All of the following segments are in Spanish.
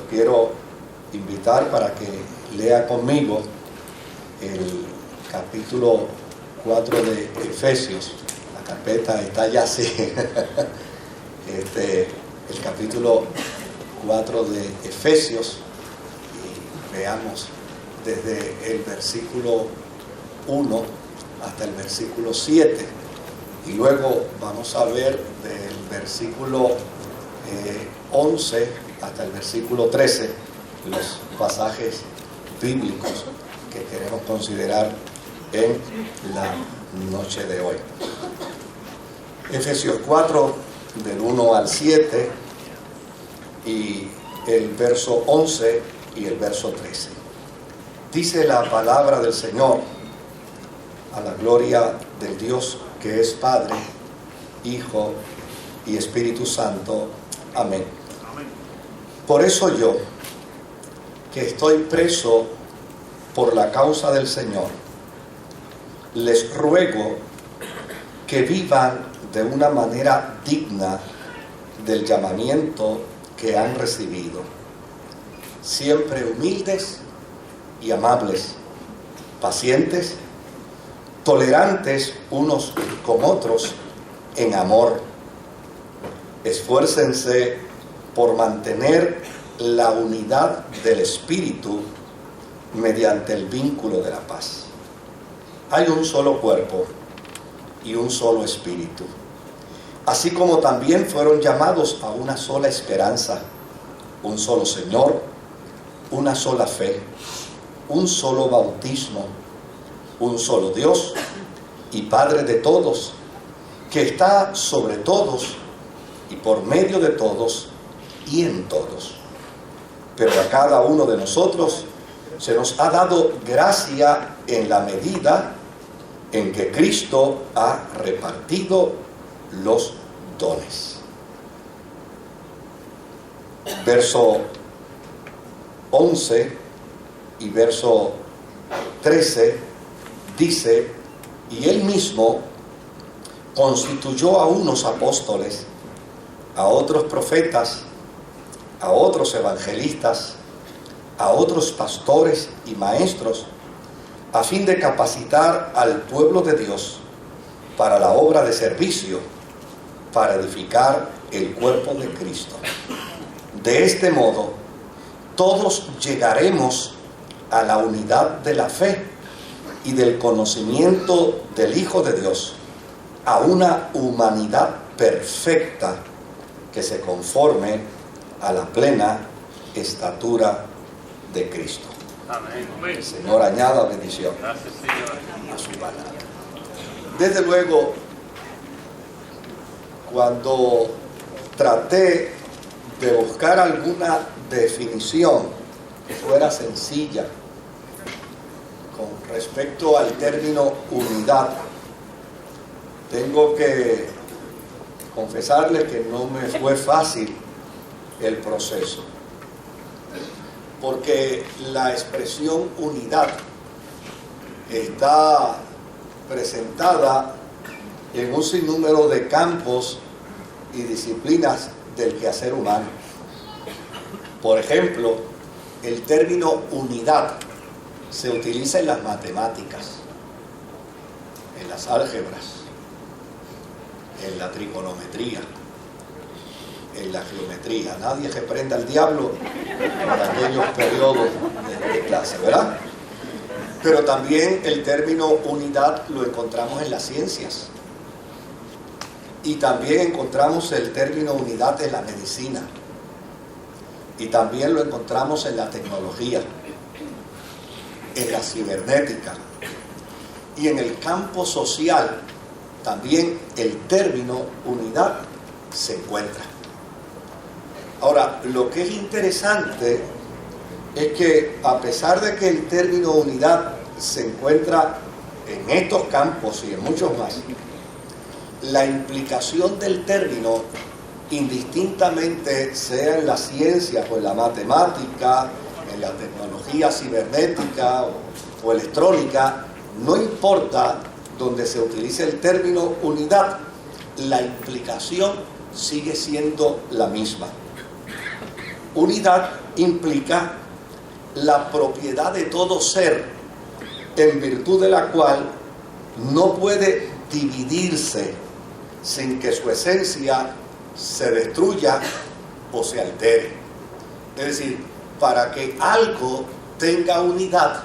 quiero invitar para que lea conmigo el capítulo 4 de Efesios. La carpeta está ya así. El capítulo 4 de Efesios, y veamos desde el versículo 1 hasta el versículo 7, y luego vamos a ver del versículo 11 hasta el versículo 13 los pasajes bíblicos que queremos considerar en la noche de hoy. Efesios 4, del 1 al 7, y el verso 11 y el verso 13. Dice la palabra del Señor, a la gloria del Dios que es Padre, Hijo y Espíritu Santo. Amén. Por eso yo, que estoy preso por la causa del Señor, les ruego que vivan de una manera digna del llamamiento que han recibido, siempre humildes y amables, pacientes, tolerantes unos con otros en amor. Esfuércense por mantener la unidad del Espíritu mediante el vínculo de la paz. Hay un solo cuerpo y un solo Espíritu, así como también fueron llamados a una sola esperanza, un solo Señor, una sola fe, un solo bautismo, un solo Dios y Padre de todos, que está sobre todos y por medio de todos y en todos. Pero a cada uno de nosotros se nos ha dado gracia en la medida en que Cristo ha repartido los dones. Verso 11 y verso 13 dice: y él mismo constituyó a unos apóstoles, a otros profetas, a otros evangelistas, a otros pastores y maestros, a fin de capacitar al pueblo de Dios para la obra de servicio, para edificar el cuerpo de Cristo. De este modo, todos llegaremos a la unidad de la fe y del conocimiento del Hijo de Dios, a una humanidad perfecta que se conforme a la plena estatura de Cristo. Amén. El Señor añada bendición Gracias, Señor. a su palabra. Desde luego, cuando traté de buscar alguna definición que fuera sencilla con respecto al término unidad, tengo que confesarles que no me fue fácil el proceso, porque la expresión unidad está presentada en un sinnúmero de campos y disciplinas del quehacer humano. Por ejemplo, el término unidad se utiliza en las matemáticas, en las álgebras, en la trigonometría, en la geometría. Nadie reprenda al diablo por aquellos periodos de clase, ¿verdad? Pero también el término unidad lo encontramos en las ciencias. Y también encontramos el término unidad en la medicina. Y también lo encontramos en la tecnología, en la cibernética. Y en el campo social también el término unidad se encuentra. Ahora, lo que es interesante es que a pesar de que el término unidad se encuentra en estos campos y en muchos más, la implicación del término, indistintamente sea en la ciencia o en la matemática, en la tecnología cibernética o electrónica, no importa donde se utilice el término unidad, la implicación sigue siendo la misma. Unidad implica la propiedad de todo ser, en virtud de la cual no puede dividirse sin que su esencia se destruya o se altere. Es decir, para que algo tenga unidad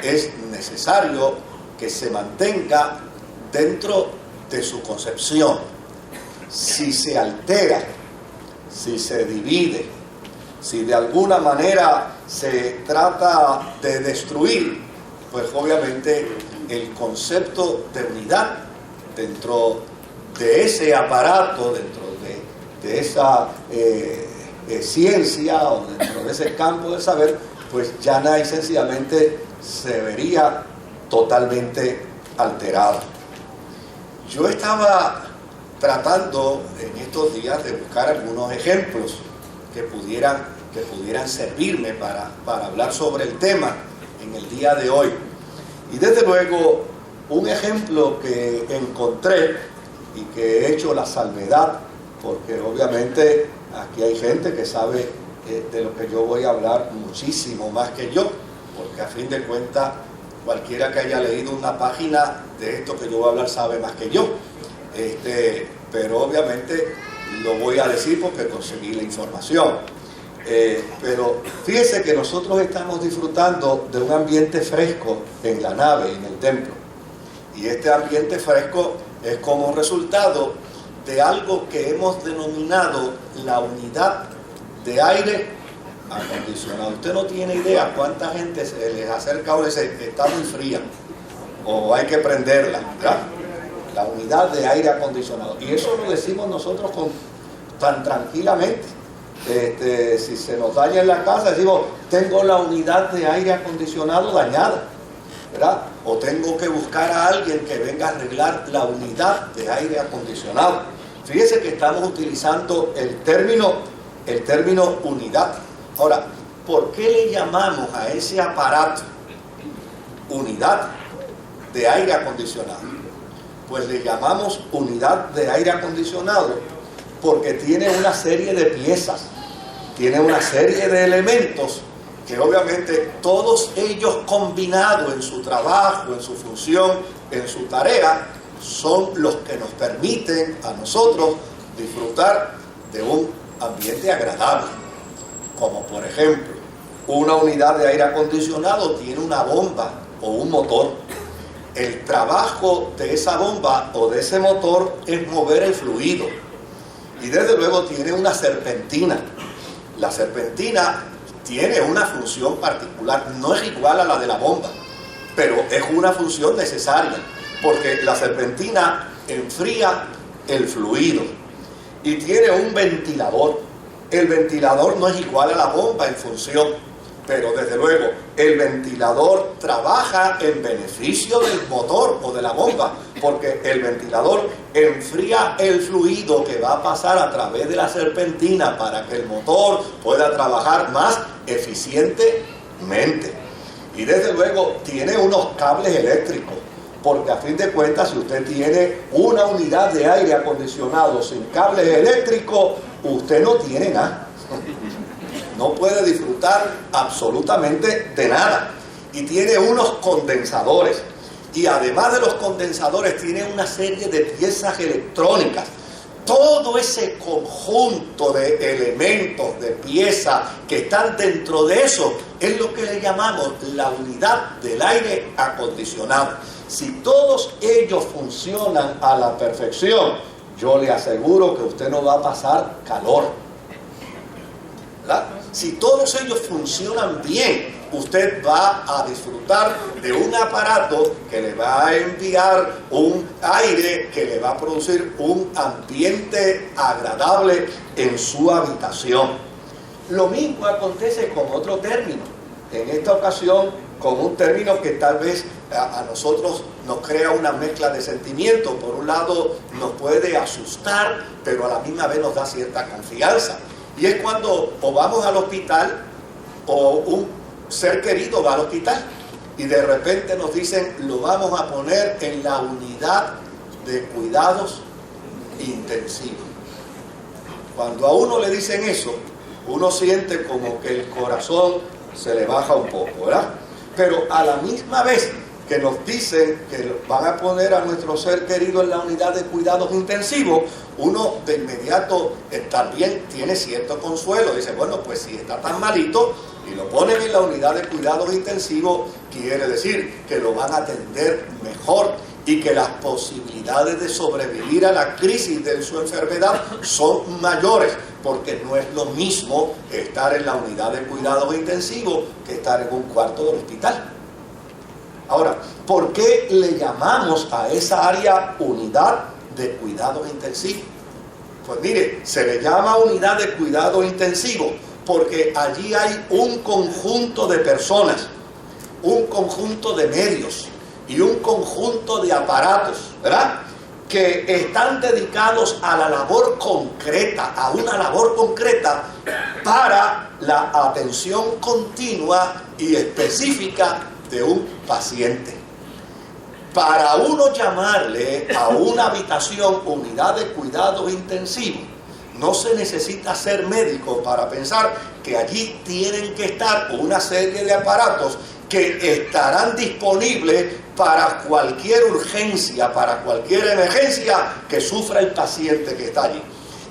es necesario que se mantenga dentro de su concepción. Si se altera, si se divide, si de alguna manera se trata de destruir, pues obviamente el concepto de unidad dentro de ese aparato, dentro de esa ciencia o dentro de ese campo de saber, pues ya nada y sencillamente se vería totalmente alterado. Yo estaba tratando en estos días de buscar algunos ejemplos que pudieran servirme para hablar sobre el tema en el día de hoy. Y desde luego, un ejemplo que encontré y que he hecho la salvedad, porque obviamente aquí hay gente que sabe de lo que yo voy a hablar muchísimo más que yo, porque a fin de cuentas cualquiera que haya leído una página de esto que yo voy a hablar sabe más que yo, pero obviamente lo voy a decir porque conseguí la información. Pero fíjese que nosotros estamos disfrutando de un ambiente fresco en la nave, en el templo, y este ambiente fresco es como resultado de algo que hemos denominado la unidad de aire acondicionado. Usted no tiene idea cuánta gente se les acerca ahora y dice, está muy fría o hay que prenderla, ¿verdad? La unidad de aire acondicionado. Y eso lo decimos nosotros tan tranquilamente. Si se nos daña en la casa, decimos, tengo la unidad de aire acondicionado dañada, ¿verdad? O tengo que buscar a alguien que venga a arreglar la unidad de aire acondicionado. Fíjese que estamos utilizando el término unidad. Ahora, ¿por qué le llamamos a ese aparato unidad de aire acondicionado? Pues le llamamos unidad de aire acondicionado porque tiene una serie de piezas, tiene una serie de elementos que obviamente todos ellos combinados en su trabajo, en su función, en su tarea, son los que nos permiten a nosotros disfrutar de un ambiente agradable. Como por ejemplo, una unidad de aire acondicionado tiene una bomba o un motor. El trabajo de esa bomba o de ese motor es mover el fluido. Y desde luego tiene una serpentina. La serpentina tiene una función particular, no es igual a la de la bomba, pero es una función necesaria, porque la serpentina enfría el fluido y tiene un ventilador. El ventilador no es igual a la bomba en función, pero desde luego el ventilador trabaja en beneficio del motor o de la bomba, porque el ventilador enfría el fluido que va a pasar a través de la serpentina para que el motor pueda trabajar más eficientemente. Y desde luego tiene unos cables eléctricos, porque a fin de cuentas, si usted tiene una unidad de aire acondicionado sin cables eléctricos, usted no tiene nada. No puede disfrutar absolutamente de nada. Y tiene unos condensadores. Y además de los condensadores, tiene una serie de piezas electrónicas. Todo ese conjunto de elementos, de piezas que están dentro de eso, es lo que le llamamos la unidad del aire acondicionado. Si todos ellos funcionan a la perfección, yo le aseguro que usted no va a pasar calor, ¿verdad? Si todos ellos funcionan bien, usted va a disfrutar de un aparato que le va a enviar un aire que le va a producir un ambiente agradable en su habitación. Lo mismo acontece con otro término, en esta ocasión con un término que tal vez a nosotros nos crea una mezcla de sentimientos. Por un lado nos puede asustar, pero a la misma vez nos da cierta confianza. Y es cuando o vamos al hospital o un ser querido va al hospital y de repente nos dicen, lo vamos a poner en la unidad de cuidados intensivos. Cuando a uno le dicen eso, uno siente como que el corazón se le baja un poco, ¿verdad? Pero a la misma vez que nos dicen que van a poner a nuestro ser querido en la unidad de cuidados intensivos, uno de inmediato también tiene cierto consuelo. Dice, bueno, pues si está tan malito y lo ponen en la unidad de cuidados intensivos, quiere decir que lo van a atender mejor y que las posibilidades de sobrevivir a la crisis de su enfermedad son mayores, porque no es lo mismo estar en la unidad de cuidados intensivos que estar en un cuarto del hospital. Ahora, ¿por qué le llamamos a esa área unidad de cuidados intensivos? Pues mire, se le llama unidad de cuidados intensivos porque allí hay un conjunto de personas, un conjunto de medios y un conjunto de aparatos, ¿verdad?, que están dedicados a la labor concreta, a una labor concreta para la atención continua y específica de un paciente. Para uno llamarle a una habitación unidad de cuidados intensivos, no se necesita ser médico para pensar que allí tienen que estar una serie de aparatos que estarán disponibles para cualquier urgencia, para cualquier emergencia que sufra el paciente que está allí.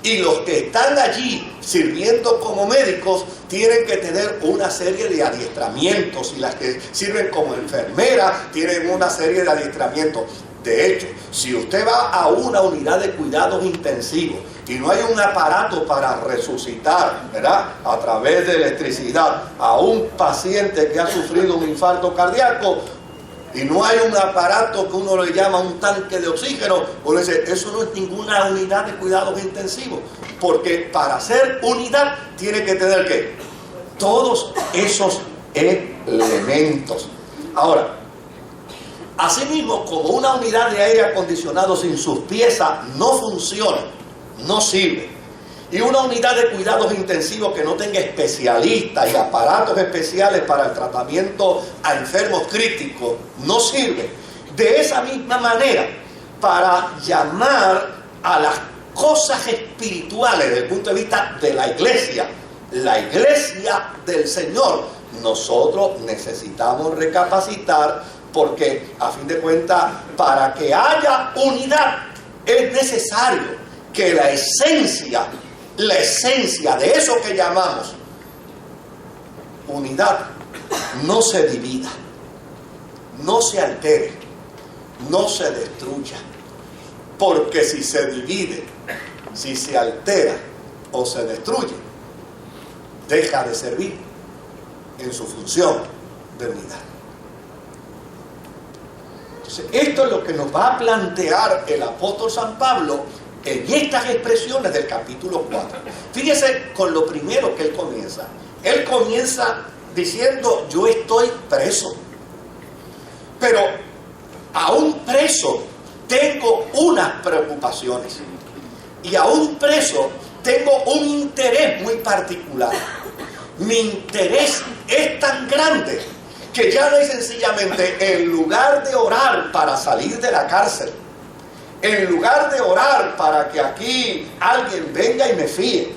Y los que están allí sirviendo como médicos tienen que tener una serie de adiestramientos, y las que sirven como enfermeras tienen una serie de adiestramientos. De hecho, si usted va a una unidad de cuidados intensivos y no hay un aparato para resucitar, ¿verdad?, a través de electricidad a un paciente que ha sufrido un infarto cardíaco, y no hay un aparato que uno le llama un tanque de oxígeno, uno dice, eso no es ninguna unidad de cuidados intensivos, porque para ser unidad tiene que tener ¿qué? Todos esos elementos. Ahora, asimismo, como una unidad de aire acondicionado sin sus piezas no funciona, no sirve, y una unidad de cuidados intensivos que no tenga especialistas y aparatos especiales para el tratamiento a enfermos críticos no sirve. De esa misma manera, para llamar a las cosas espirituales desde el punto de vista de la iglesia del Señor, nosotros necesitamos recapacitar, porque a fin de cuentas, para que haya unidad es necesario que la esencia de eso que llamamos unidad no se divida, no se altere, no se destruya. Porque si se divide, si se altera o se destruye, deja de servir en su función de unidad. Entonces, esto es lo que nos va a plantear el apóstol San Pablo en estas expresiones del capítulo 4. Fíjese con lo primero que él comienza. Él comienza diciendo, yo estoy preso. Pero aún preso tengo unas preocupaciones. Y aún preso tengo un interés muy particular. Mi interés es tan grande que ya no es sencillamente, en lugar de orar para salir de la cárcel, en lugar de orar para que aquí alguien venga y me fíe,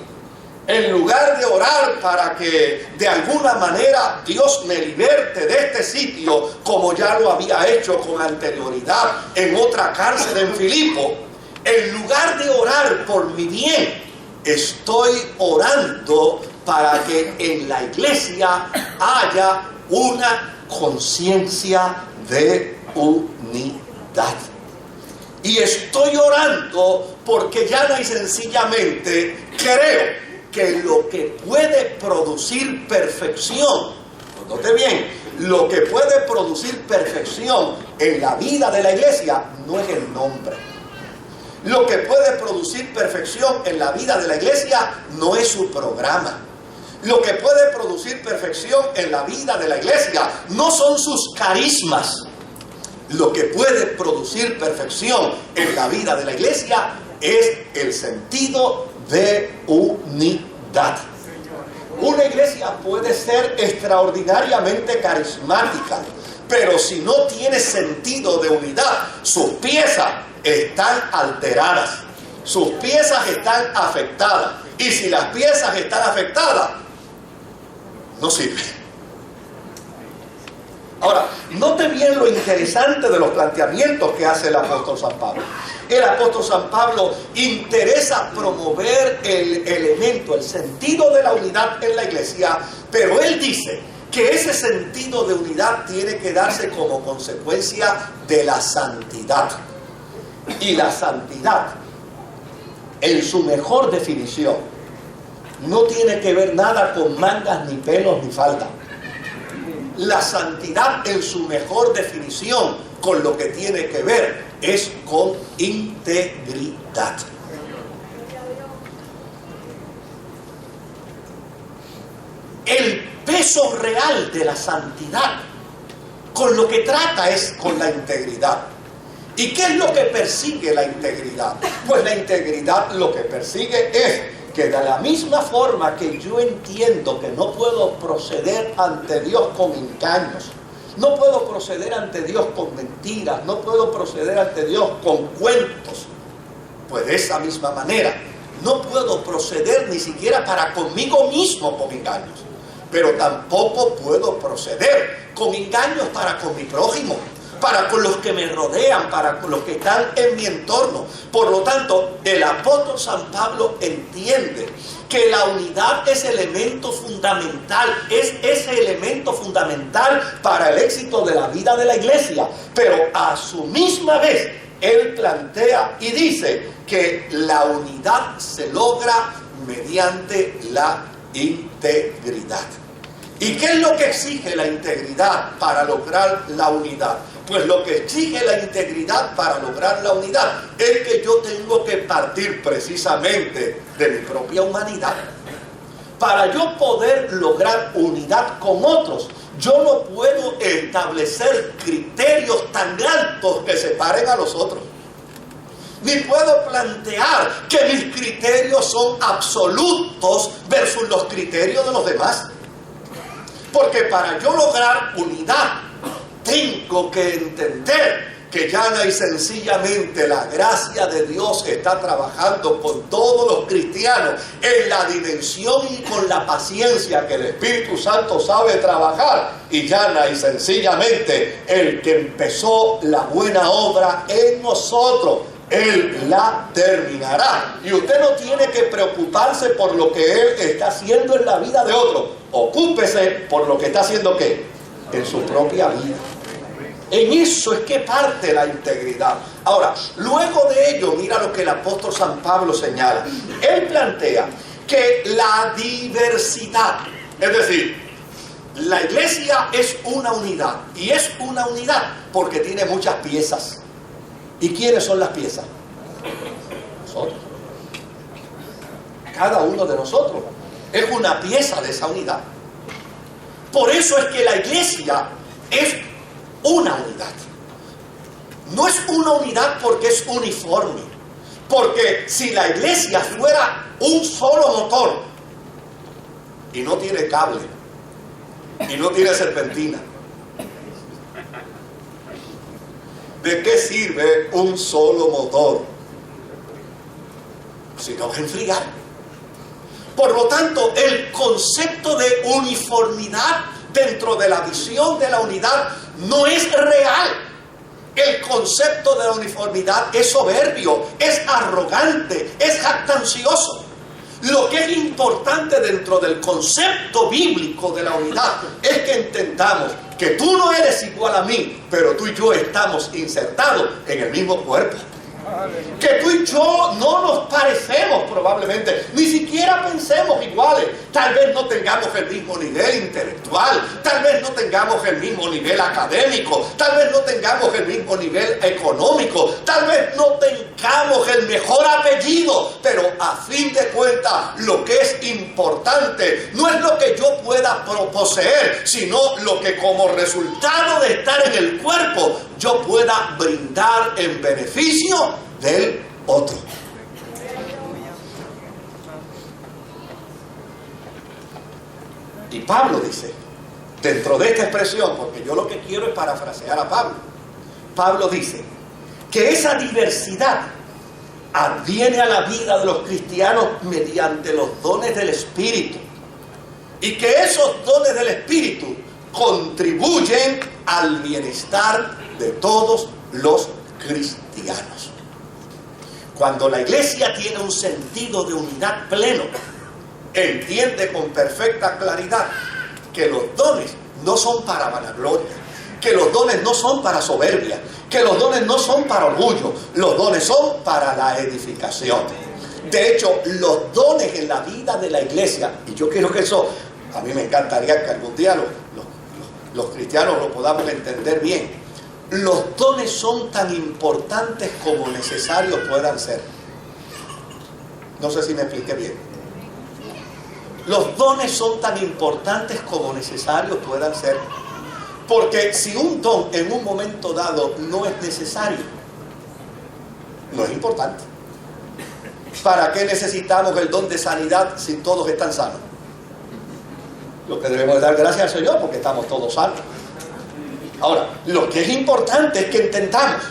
en lugar de orar para que de alguna manera Dios me liberte de este sitio, como ya lo había hecho con anterioridad en otra cárcel en Filipo, en lugar de orar por mi bien, estoy orando para que en la iglesia haya una conciencia de unidad. Y estoy orando porque ya no hay sencillamente, creo que lo que puede producir perfección, note bien, lo que puede producir perfección en la vida de la iglesia no es el nombre. Lo que puede producir perfección en la vida de la iglesia no es su programa. Lo que puede producir perfección en la vida de la iglesia no son sus carismas. Lo que puede producir perfección en la vida de la iglesia es el sentido de unidad. Una iglesia puede ser extraordinariamente carismática, pero si no tiene sentido de unidad, sus piezas están alteradas, sus piezas están afectadas. Y si las piezas están afectadas, no sirve. Ahora, note bien lo interesante de los planteamientos que hace el apóstol San Pablo. El apóstol San Pablo interesa promover el elemento, el sentido de la unidad en la iglesia, pero él dice que ese sentido de unidad tiene que darse como consecuencia de la santidad. Y la santidad, en su mejor definición, no tiene que ver nada con mangas, ni pelos, ni falda. La santidad en su mejor definición, con lo que tiene que ver, es con integridad. El peso real de la santidad, con lo que trata es con la integridad. ¿Y qué es lo que persigue la integridad? Pues la integridad lo que persigue es que de la misma forma que yo entiendo que no puedo proceder ante Dios con engaños, no puedo proceder ante Dios con mentiras, no puedo proceder ante Dios con cuentos, pues de esa misma manera no puedo proceder ni siquiera para conmigo mismo con engaños, pero tampoco puedo proceder con engaños para con mi prójimo, para con los que me rodean, para con los que están en mi entorno. Por lo tanto, el apóstol San Pablo entiende que la unidad es elemento fundamental, es ese elemento fundamental para el éxito de la vida de la iglesia, pero a su misma vez él plantea y dice que la unidad se logra mediante la integridad. ¿Y qué es lo que exige la integridad para lograr la unidad? Pues lo que exige la integridad para lograr la unidad es que yo tengo que partir precisamente de mi propia humanidad. Para yo poder lograr unidad con otros, yo no puedo establecer criterios tan altos que separen a los otros. Ni puedo plantear que mis criterios son absolutos versus los criterios de los demás. Porque para yo lograr unidad, tengo que entender que llana y sencillamente la gracia de Dios está trabajando con todos los cristianos en la dimensión y con la paciencia que el Espíritu Santo sabe trabajar. Y llana y sencillamente el que empezó la buena obra en nosotros, Él la terminará. Y usted no tiene que preocuparse por lo que Él está haciendo en la vida de otro. Ocúpese por lo que está haciendo ¿qué? En su propia vida. En eso es que parte la integridad. Ahora, luego de ello, mira lo que el apóstol San Pablo señala. Él plantea que la diversidad, es decir, la iglesia es una unidad. Y es una unidad porque tiene muchas piezas. ¿Y quiénes son las piezas? Nosotros. Cada uno de nosotros es una pieza de esa unidad. Por eso es que la iglesia es una unidad. No es una unidad porque es uniforme. Porque si la iglesia fuera un solo motor y no tiene cable y no tiene serpentina, ¿de qué sirve un solo motor? Si no va a enfriar. Por lo tanto, el concepto de uniformidad dentro de la visión de la unidad no es real. El concepto de la uniformidad es soberbio, es arrogante, es jactancioso. Lo que es importante dentro del concepto bíblico de la unidad es que entendamos que tú no eres igual a mí, pero tú y yo estamos insertados en el mismo cuerpo. Que tú y yo no nos parecemos probablemente, ni siquiera pensemos iguales. Tal vez no tengamos el mismo nivel intelectual, tal vez no tengamos el mismo nivel académico, tal vez no tengamos el mismo nivel económico, tal vez no tengamos el mejor apellido, pero a fin de cuentas lo que es importante no es lo que yo pueda poseer, sino lo que como resultado de estar en el cuerpo yo pueda brindar en beneficio del otro. Y Pablo dice, dentro de esta expresión, porque yo lo que quiero es parafrasear a Pablo, Pablo dice que esa diversidad adviene a la vida de los cristianos mediante los dones del Espíritu. Y que esos dones del Espíritu contribuyen al bienestar de todos los cristianos. Cuando la iglesia tiene un sentido de unidad pleno, entiende con perfecta claridad que los dones no son para vanagloria, que los dones no son para soberbia, que los dones no son para orgullo, los dones son para la edificación. De hecho, los dones en la vida de la iglesia, y yo quiero que eso, a mí me encantaría que algún día los cristianos lo podamos entender bien. Los dones son tan importantes como necesarios puedan ser. No sé si me expliqué bien. Los dones son tan importantes como necesarios puedan ser. Porque si un don en un momento dado no es necesario, no es importante. ¿Para qué necesitamos el don de sanidad si todos están sanos? Lo que debemos dar gracias al Señor porque estamos todos sanos. Ahora, lo que es importante es que entendamos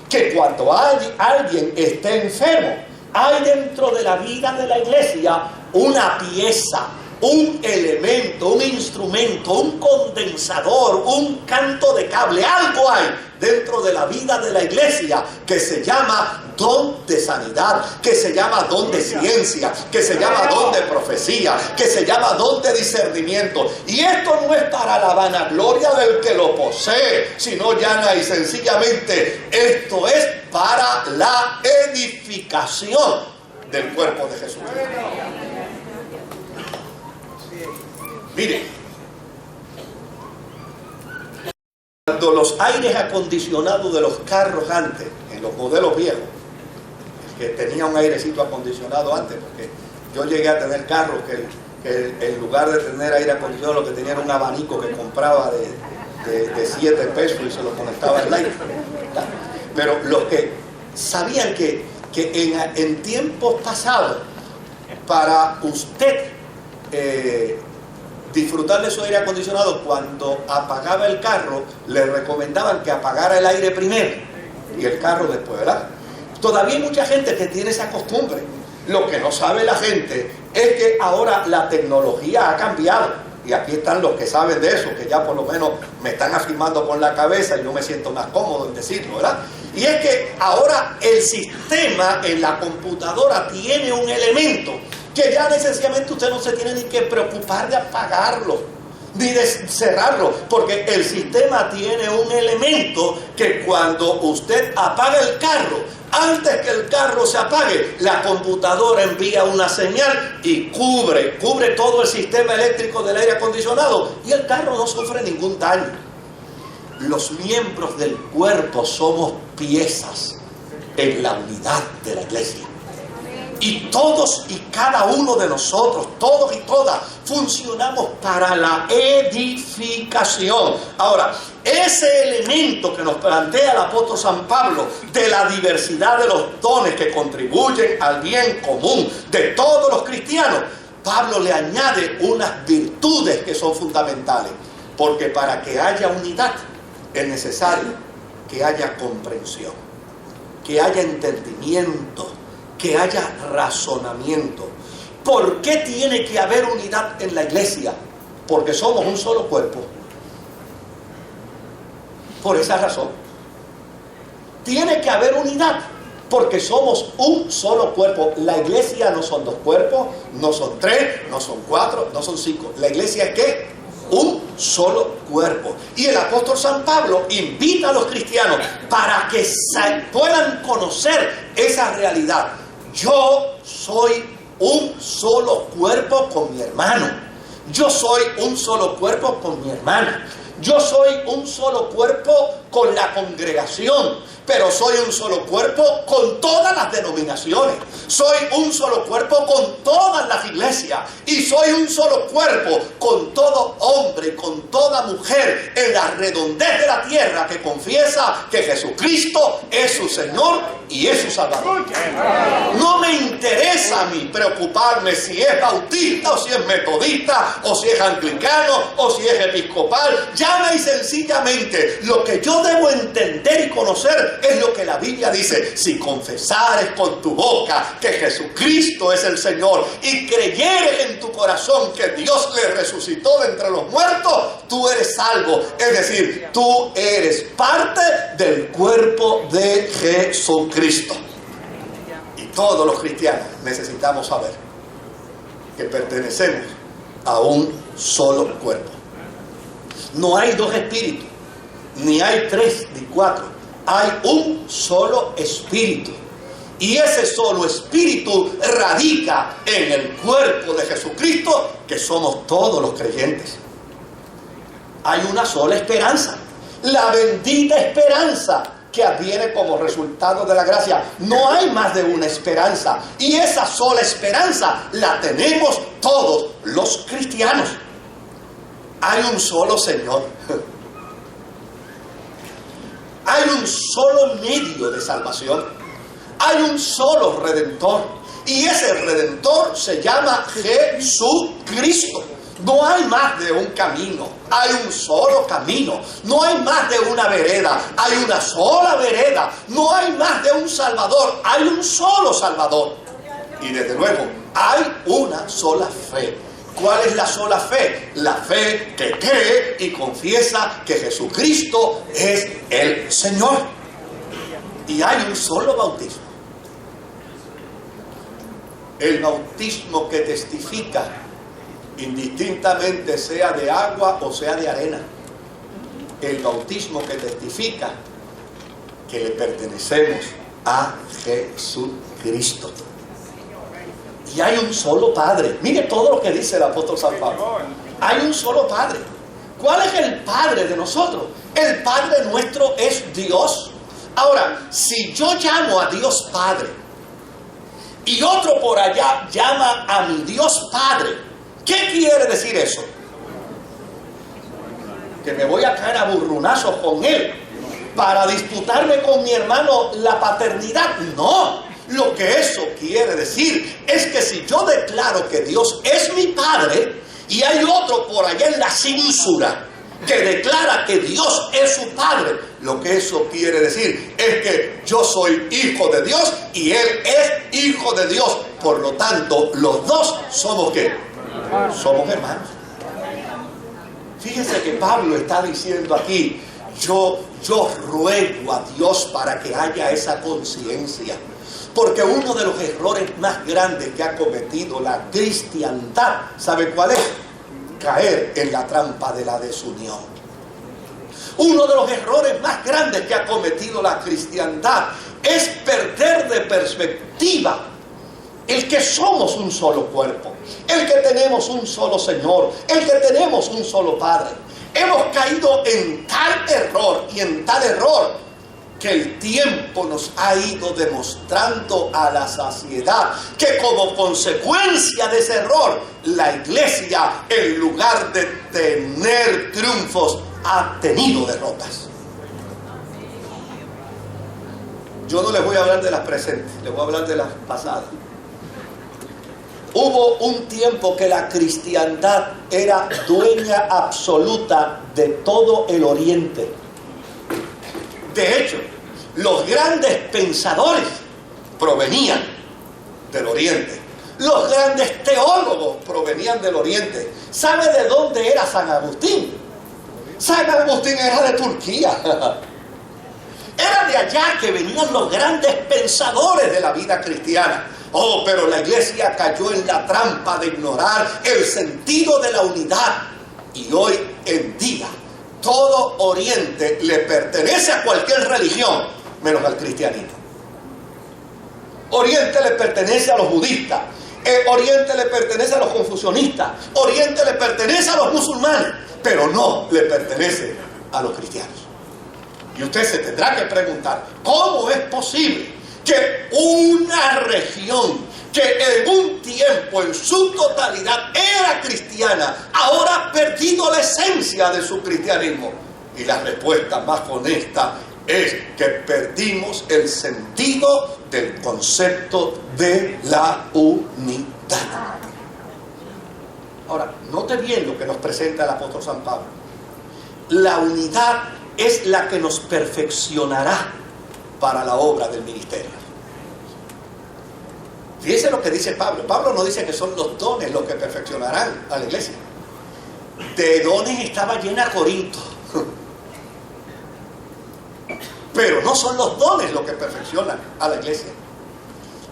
que cuando alguien esté enfermo, hay dentro de la vida de la iglesia una pieza, un elemento, un instrumento, un condensador, un canto de cable, algo hay dentro de la vida de la iglesia que se llama don de sanidad, que se llama don de ciencia, que se llama don de profecía, que se llama don de discernimiento. Y esto no es para la vanagloria del que lo posee, sino llana y sencillamente esto es para la edificación del cuerpo de Jesucristo. Miren, cuando los aires acondicionados de los carros antes, en los modelos viejos, que tenía un airecito acondicionado antes, porque yo llegué a tener carros que en lugar de tener aire acondicionado lo que tenía era un abanico que compraba de 7 pesos y se lo conectaba al aire. Pero los que sabían que en tiempos pasados, para usted disfrutar de su aire acondicionado, cuando apagaba el carro, le recomendaban que apagara el aire primero y el carro después, ¿verdad? Todavía hay mucha gente que tiene esa costumbre. Lo que no sabe la gente es que ahora la tecnología ha cambiado. Y aquí están los que saben de eso, que ya por lo menos me están afirmando con la cabeza y yo me siento más cómodo en decirlo, ¿verdad? Y es que ahora el sistema en la computadora tiene un elemento que ya necesariamente usted no se tiene ni que preocupar de apagarlo, ni de cerrarlo, porque el sistema tiene un elemento que cuando usted apaga el carro, antes que el carro se apague, la computadora envía una señal y cubre todo el sistema eléctrico del aire acondicionado y el carro no sufre ningún daño. Los miembros del cuerpo somos piezas en la unidad de la iglesia. Y todos y cada uno de nosotros, todos y todas, funcionamos para la edificación. Ahora, ese elemento que nos plantea el apóstol San Pablo de la diversidad de los dones que contribuyen al bien común de todos los cristianos, Pablo le añade unas virtudes que son fundamentales. Porque para que haya unidad es necesario que haya comprensión, que haya entendimiento, que haya razonamiento. ¿Por qué tiene que haber unidad en la iglesia? Porque somos un solo cuerpo. Por esa razón. Tiene que haber unidad porque somos un solo cuerpo. La iglesia no son 2 cuerpos, no son 3, no son 4, no son 5. La iglesia es ¿qué? Un solo cuerpo. Y el apóstol San Pablo invita a los cristianos para que puedan conocer esa realidad. Yo soy un solo cuerpo con mi hermano. Yo soy un solo cuerpo con mi hermana. Yo soy un solo cuerpo con la congregación. Pero soy un solo cuerpo con todas las denominaciones. Soy un solo cuerpo con todas las iglesias. Y soy un solo cuerpo con todo hombre, con toda mujer en la redondez de la tierra que confiesa que Jesucristo es su Señor y es su Salvador. No me interesa a mí preocuparme si es bautista o si es metodista o si es anglicano o si es episcopal. Llama y sencillamente lo que yo yo debo entender y conocer es lo que la Biblia dice: si confesares con tu boca que Jesucristo es el Señor y creyeres en tu corazón que Dios le resucitó de entre los muertos, tú eres salvo. Es decir, tú eres parte del cuerpo de Jesucristo. Y todos los cristianos necesitamos saber que pertenecemos a un solo cuerpo. No hay dos espíritus, ni hay tres ni cuatro. Hay un solo espíritu. Y ese solo espíritu radica en el cuerpo de Jesucristo, que somos todos los creyentes. Hay una sola esperanza, la bendita esperanza que adviene como resultado de la gracia. No hay más de una esperanza, y esa sola esperanza la tenemos todos los cristianos. Hay un solo Señor. Hay un solo medio de salvación. Hay un solo Redentor. Y ese Redentor se llama Jesucristo. No hay más de un camino. Hay un solo camino. No hay más de una vereda. Hay una sola vereda. No hay más de un Salvador. Hay un solo Salvador. Y desde luego, hay una sola fe. ¿Cuál es la sola fe? La fe que cree y confiesa que Jesucristo es el Señor. Y hay un solo bautismo. El bautismo que testifica, indistintamente sea de agua o sea de arena. El bautismo que testifica que le pertenecemos a Jesucristo. Y hay un solo Padre. Mire todo lo que dice el apóstol San Pablo. Hay un solo Padre. ¿Cuál es el Padre de nosotros? El Padre nuestro es Dios. Ahora, si yo llamo a Dios Padre y otro por allá llama a mi Dios Padre, ¿qué quiere decir eso? ¿Que me voy a caer a burrunazos con él para disputarme con mi hermano la paternidad? No. Lo que eso quiere decir es que si yo declaro que Dios es mi Padre y hay otro por allá en la censura que declara que Dios es su Padre, lo que eso quiere decir es que yo soy hijo de Dios y Él es hijo de Dios. Por lo tanto, los dos somos ¿qué? Somos hermanos. Fíjense que Pablo está diciendo aquí, yo ruego a Dios para que haya esa conciencia. Porque uno de los errores más grandes que ha cometido la cristiandad, ¿sabe cuál es? Caer en la trampa de la desunión. Uno de los errores más grandes que ha cometido la cristiandad es perder de perspectiva el que somos un solo cuerpo, el que tenemos un solo Señor, el que tenemos un solo Padre. Hemos caído en tal error y en tal error que el tiempo nos ha ido demostrando a la saciedad que como consecuencia de ese error, la iglesia, en lugar de tener triunfos, ha tenido derrotas. Yo no les voy a hablar de las presentes, les voy a hablar de las pasadas. Hubo un tiempo que la cristiandad era dueña absoluta de todo el Oriente. De hecho, los grandes pensadores provenían del Oriente. Los grandes teólogos provenían del Oriente. ¿Sabe de dónde era San Agustín? San Agustín era de Turquía. Era de allá que venían los grandes pensadores de la vida cristiana. Oh, pero la iglesia cayó en la trampa de ignorar el sentido de la unidad. Y hoy en día, todo Oriente le pertenece a cualquier religión, menos al cristianismo. Oriente le pertenece a los budistas, Oriente le pertenece a los confucionistas, Oriente le pertenece a los musulmanes, pero no le pertenece a los cristianos. Y usted se tendrá que preguntar, ¿cómo es posible que una región que en un tiempo en su totalidad era cristiana, ahora ha perdido la esencia de su cristianismo? Y la respuesta más honesta es que perdimos el sentido del concepto de la unidad. Ahora, note bien lo que nos presenta el apóstol San Pablo. La unidad es la que nos perfeccionará para la obra del ministerio. Fíjense lo que dice Pablo. Pablo no dice que son los dones los que perfeccionarán a la iglesia. De dones estaba llena Corinto. Pero no son los dones los que perfeccionan a la iglesia.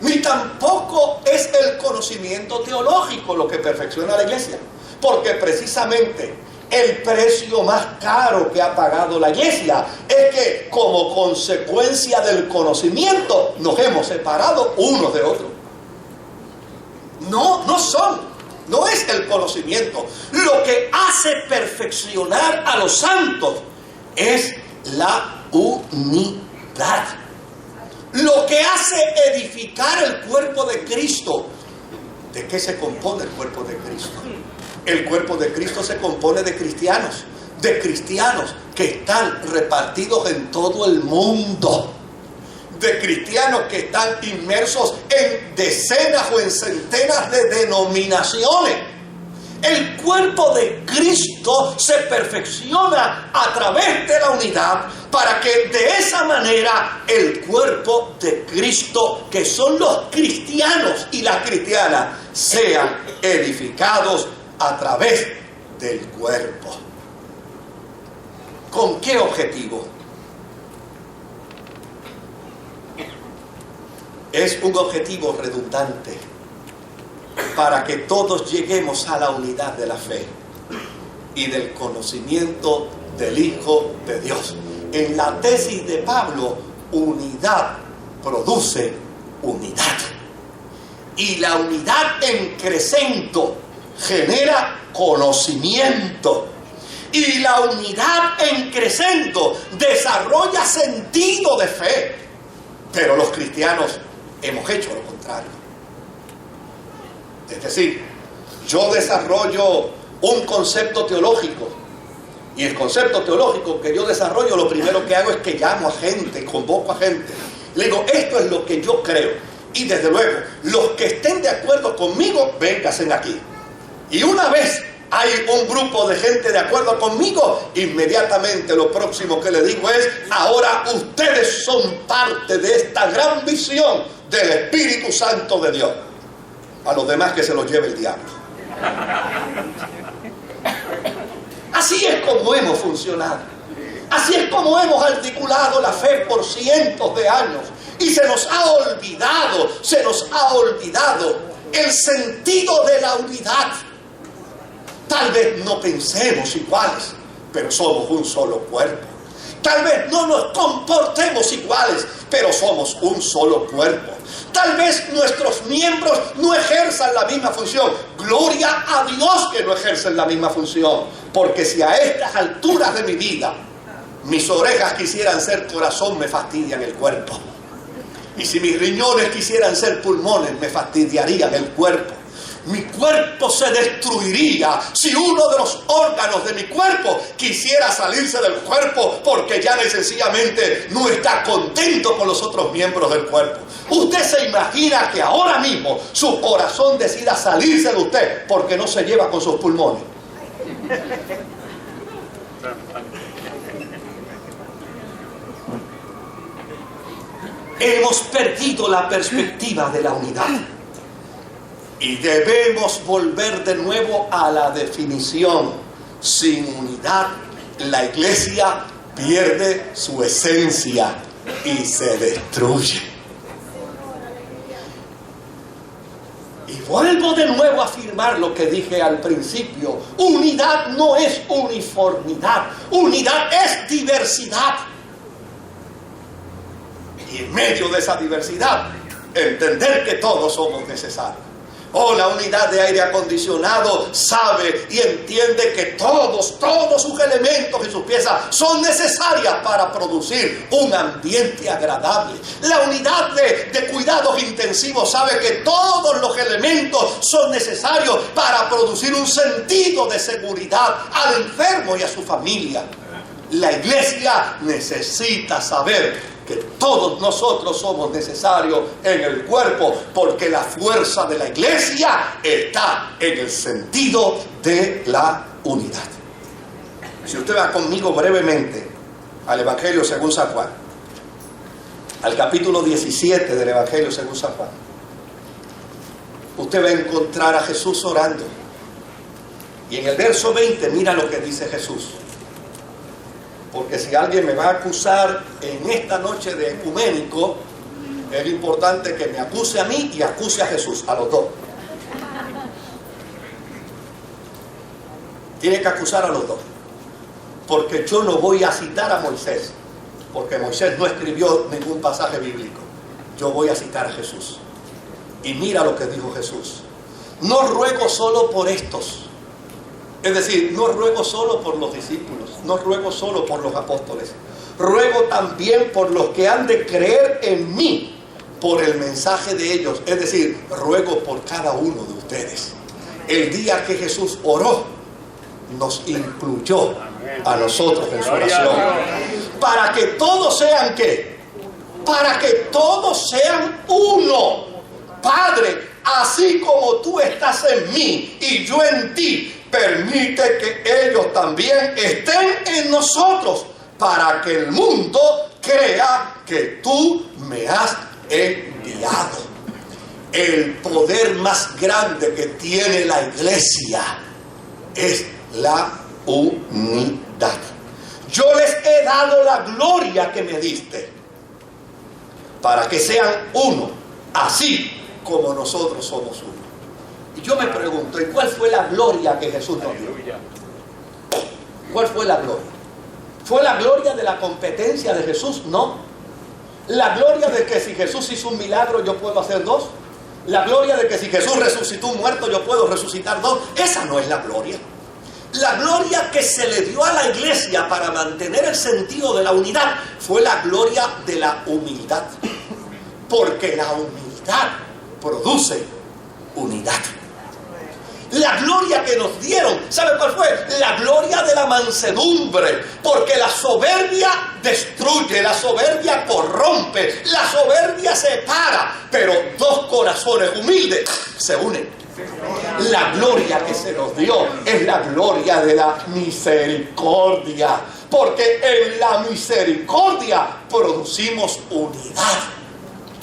Ni tampoco es el conocimiento teológico lo que perfecciona a la iglesia. Porque precisamente el precio más caro que ha pagado la iglesia es que como consecuencia del conocimiento nos hemos separado unos de otros. No es el conocimiento. Lo que hace perfeccionar a los santos es la unidad. Lo que hace edificar el cuerpo de Cristo. ¿De qué se compone el cuerpo de Cristo? El cuerpo de Cristo se compone de cristianos que están repartidos en todo el mundo, de cristianos que están inmersos en decenas o en centenas de denominaciones. El cuerpo de Cristo se perfecciona a través de la unidad para que de esa manera el cuerpo de Cristo, que son los cristianos y las cristianas, sean edificados a través del cuerpo. ¿Con qué objetivo? Es un objetivo redundante para que todos lleguemos a la unidad de la fe y del conocimiento del Hijo de Dios. En la tesis de Pablo, unidad produce unidad. Y la unidad en crecimiento genera conocimiento. Y la unidad en crecimiento desarrolla sentido de fe. Pero los cristianos hemos hecho lo contrario. Es decir, yo desarrollo un concepto teológico. Y el concepto teológico que yo desarrollo, lo primero que hago es que llamo a gente, convoco a gente. Le digo, esto es lo que yo creo. Y desde luego, los que estén de acuerdo conmigo, vénganse aquí. Y una vez hay un grupo de gente de acuerdo conmigo, inmediatamente lo próximo que le digo es, ahora ustedes son parte de esta gran visión del Espíritu Santo de Dios. A los demás que se los lleve el diablo. Así es como hemos funcionado. Así es como hemos articulado la fe por cientos de años. Y se nos ha olvidado el sentido de la unidad. Tal vez no pensemos iguales, pero somos un solo cuerpo. Tal vez no nos comportemos iguales, pero somos un solo cuerpo. Tal vez nuestros miembros no ejerzan la misma función. Gloria a Dios que no ejercen la misma función. Porque si a estas alturas de mi vida mis orejas quisieran ser corazón, me fastidian el cuerpo. Y si mis riñones quisieran ser pulmones, me fastidiarían el cuerpo. Mi cuerpo se destruiría si uno de los órganos de mi cuerpo quisiera salirse del cuerpo porque ya sencillamente no está contento con los otros miembros del cuerpo. Usted se imagina que ahora mismo su corazón decida salirse de usted porque no se lleva con sus pulmones. Hemos perdido la perspectiva de la unidad. Y debemos volver de nuevo a la definición. Sin unidad, la iglesia pierde su esencia y se destruye. Y vuelvo de nuevo a afirmar lo que dije al principio. Unidad no es uniformidad. Unidad es diversidad. Y en medio de esa diversidad, entender que todos somos necesarios. La unidad de aire acondicionado sabe y entiende que todos sus elementos y sus piezas son necesarias para producir un ambiente agradable. La unidad de cuidados intensivos sabe que todos los elementos son necesarios para producir un sentido de seguridad al enfermo y a su familia. La iglesia necesita saber que todos nosotros somos necesarios en el cuerpo, porque la fuerza de la iglesia está en el sentido de la unidad. Si usted va conmigo brevemente al Evangelio según San Juan, al capítulo 17 del Evangelio según San Juan, usted va a encontrar a Jesús orando. Y en el verso 20 mira lo que dice Jesús. Porque si alguien me va a acusar en esta noche de ecuménico, es importante que me acuse a mí y acuse a Jesús, a los dos. Tiene que acusar a los dos. Porque yo no voy a citar a Moisés, porque Moisés no escribió ningún pasaje bíblico. Yo voy a citar a Jesús. Y mira lo que dijo Jesús. No ruego solo por estos. Es decir, no ruego solo por los discípulos, no ruego solo por los apóstoles. Ruego también por los que han de creer en mí, por el mensaje de ellos. Es decir, ruego por cada uno de ustedes. El día que Jesús oró, nos incluyó a nosotros en su oración. Para que todos sean, ¿qué? Para que todos sean uno. Padre, así como tú estás en mí y yo en ti, permite que ellos también estén en nosotros, para que el mundo crea que tú me has enviado. El poder más grande que tiene la iglesia es la unidad. Yo les he dado la gloria que me diste, para que sean uno, así como nosotros somos uno. Y yo me pregunto, ¿y cuál fue la gloria que Jesús nos dio? ¿Cuál fue la gloria? ¿Fue la gloria de la competencia de Jesús? No. La gloria de que si Jesús hizo un milagro yo puedo hacer dos. La gloria de que si Jesús resucitó un muerto yo puedo resucitar dos. Esa no es la gloria. La gloria que se le dio a la iglesia para mantener el sentido de la unidad fue la gloria de la humildad. Porque la humildad produce unidad. La gloria que nos dieron, ¿sabe cuál fue? La gloria de la mansedumbre, porque la soberbia destruye, la soberbia corrompe, la soberbia separa, pero dos corazones humildes se unen. La gloria que se nos dio es la gloria de la misericordia, porque en la misericordia producimos unidad.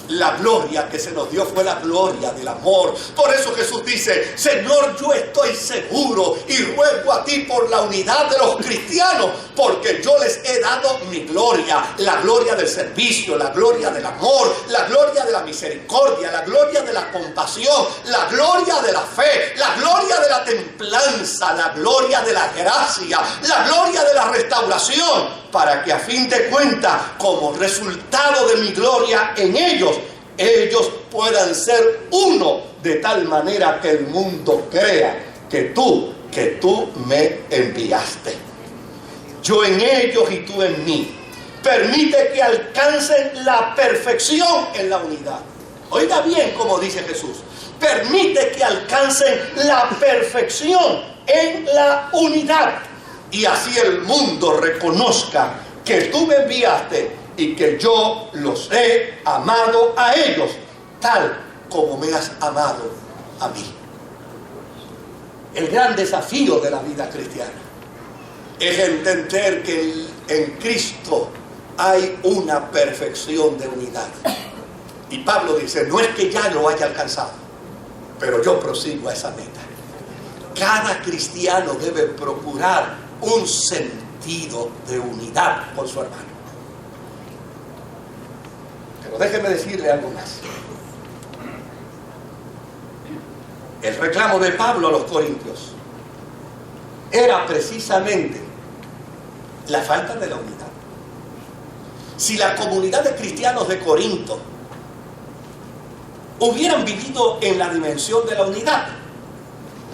La gloria que se nos dio fue la gloria del amor. Por eso Jesús dice: Señor, yo estoy seguro y ruego a ti por la unidad de los cristianos, porque yo les he dado mi gloria, la gloria del servicio, la gloria del amor, la gloria de la misericordia, la gloria de la compasión, la gloria de la fe, la gloria de la templanza, la gloria de la gracia, la gloria de la restauración, para que a fin de cuentas, como resultado de mi gloria en ellos puedan ser uno, de tal manera que el mundo crea que tú me enviaste. Yo en ellos y tú en mí. Permite que alcancen la perfección en la unidad. Oiga bien como dice Jesús. Permite que alcancen la perfección en la unidad. Y así el mundo reconozca que tú me enviaste y que yo los he amado a ellos, tal como me has amado a mí. El gran desafío de la vida cristiana es entender que en Cristo hay una perfección de unidad. Y Pablo dice: no es que ya lo haya alcanzado, pero yo prosigo a esa meta. Cada cristiano debe procurar un sentido de unidad con su hermano. Pero déjeme decirle algo más. El reclamo de Pablo a los corintios era precisamente la falta de la unidad. Si la comunidad de cristianos de Corinto hubieran vivido en la dimensión de la unidad,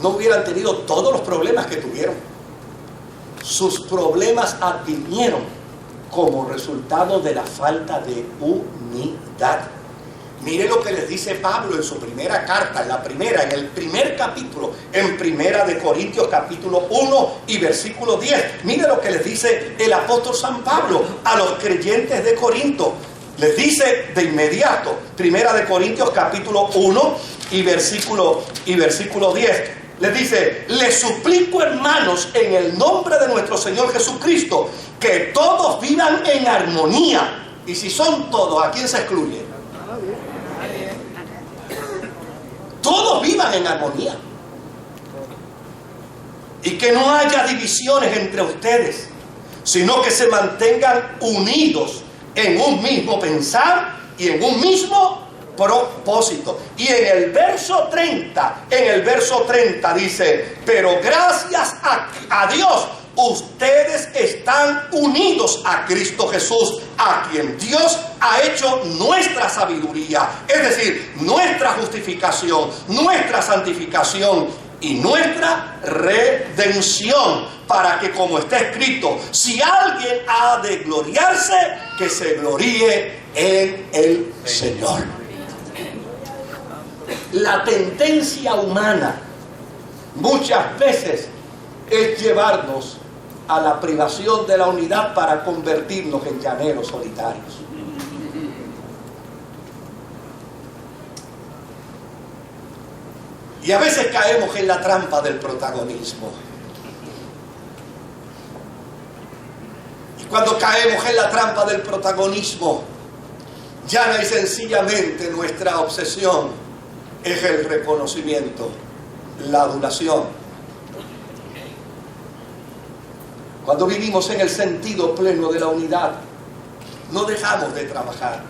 no hubieran tenido todos los problemas que tuvieron. Sus problemas advinieron como resultado de la falta de unidad. Mire lo que les dice Pablo en su primera carta, en el primer capítulo, en Primera de Corintios capítulo 1 y versículo 10. Mire lo que les dice el apóstol San Pablo a los creyentes de Corinto. Les dice de inmediato, Primera de Corintios capítulo 1 y versículo 10. les dice: les suplico, hermanos, en el nombre de nuestro Señor Jesucristo, que todos vivan en armonía. Y si son todos, ¿a quién se excluye? Todos vivan en armonía. Y que no haya divisiones entre ustedes, sino que se mantengan unidos en un mismo pensar y en un mismo propósito. Y en el verso 30 dice: pero gracias a Dios, ustedes están unidos a Cristo Jesús, a quien Dios ha hecho nuestra sabiduría, es decir, nuestra justificación, nuestra santificación y nuestra redención, para que, como está escrito, si alguien ha de gloriarse, que se gloríe en el Señor. La tendencia humana muchas veces es llevarnos a la privación de la unidad para convertirnos en llaneros solitarios. Y a veces caemos en la trampa del protagonismo. Y cuando caemos en la trampa del protagonismo, llana y sencillamente nuestra obsesión es el reconocimiento, la adulación. Cuando vivimos en el sentido pleno de la unidad, no dejamos de trabajar,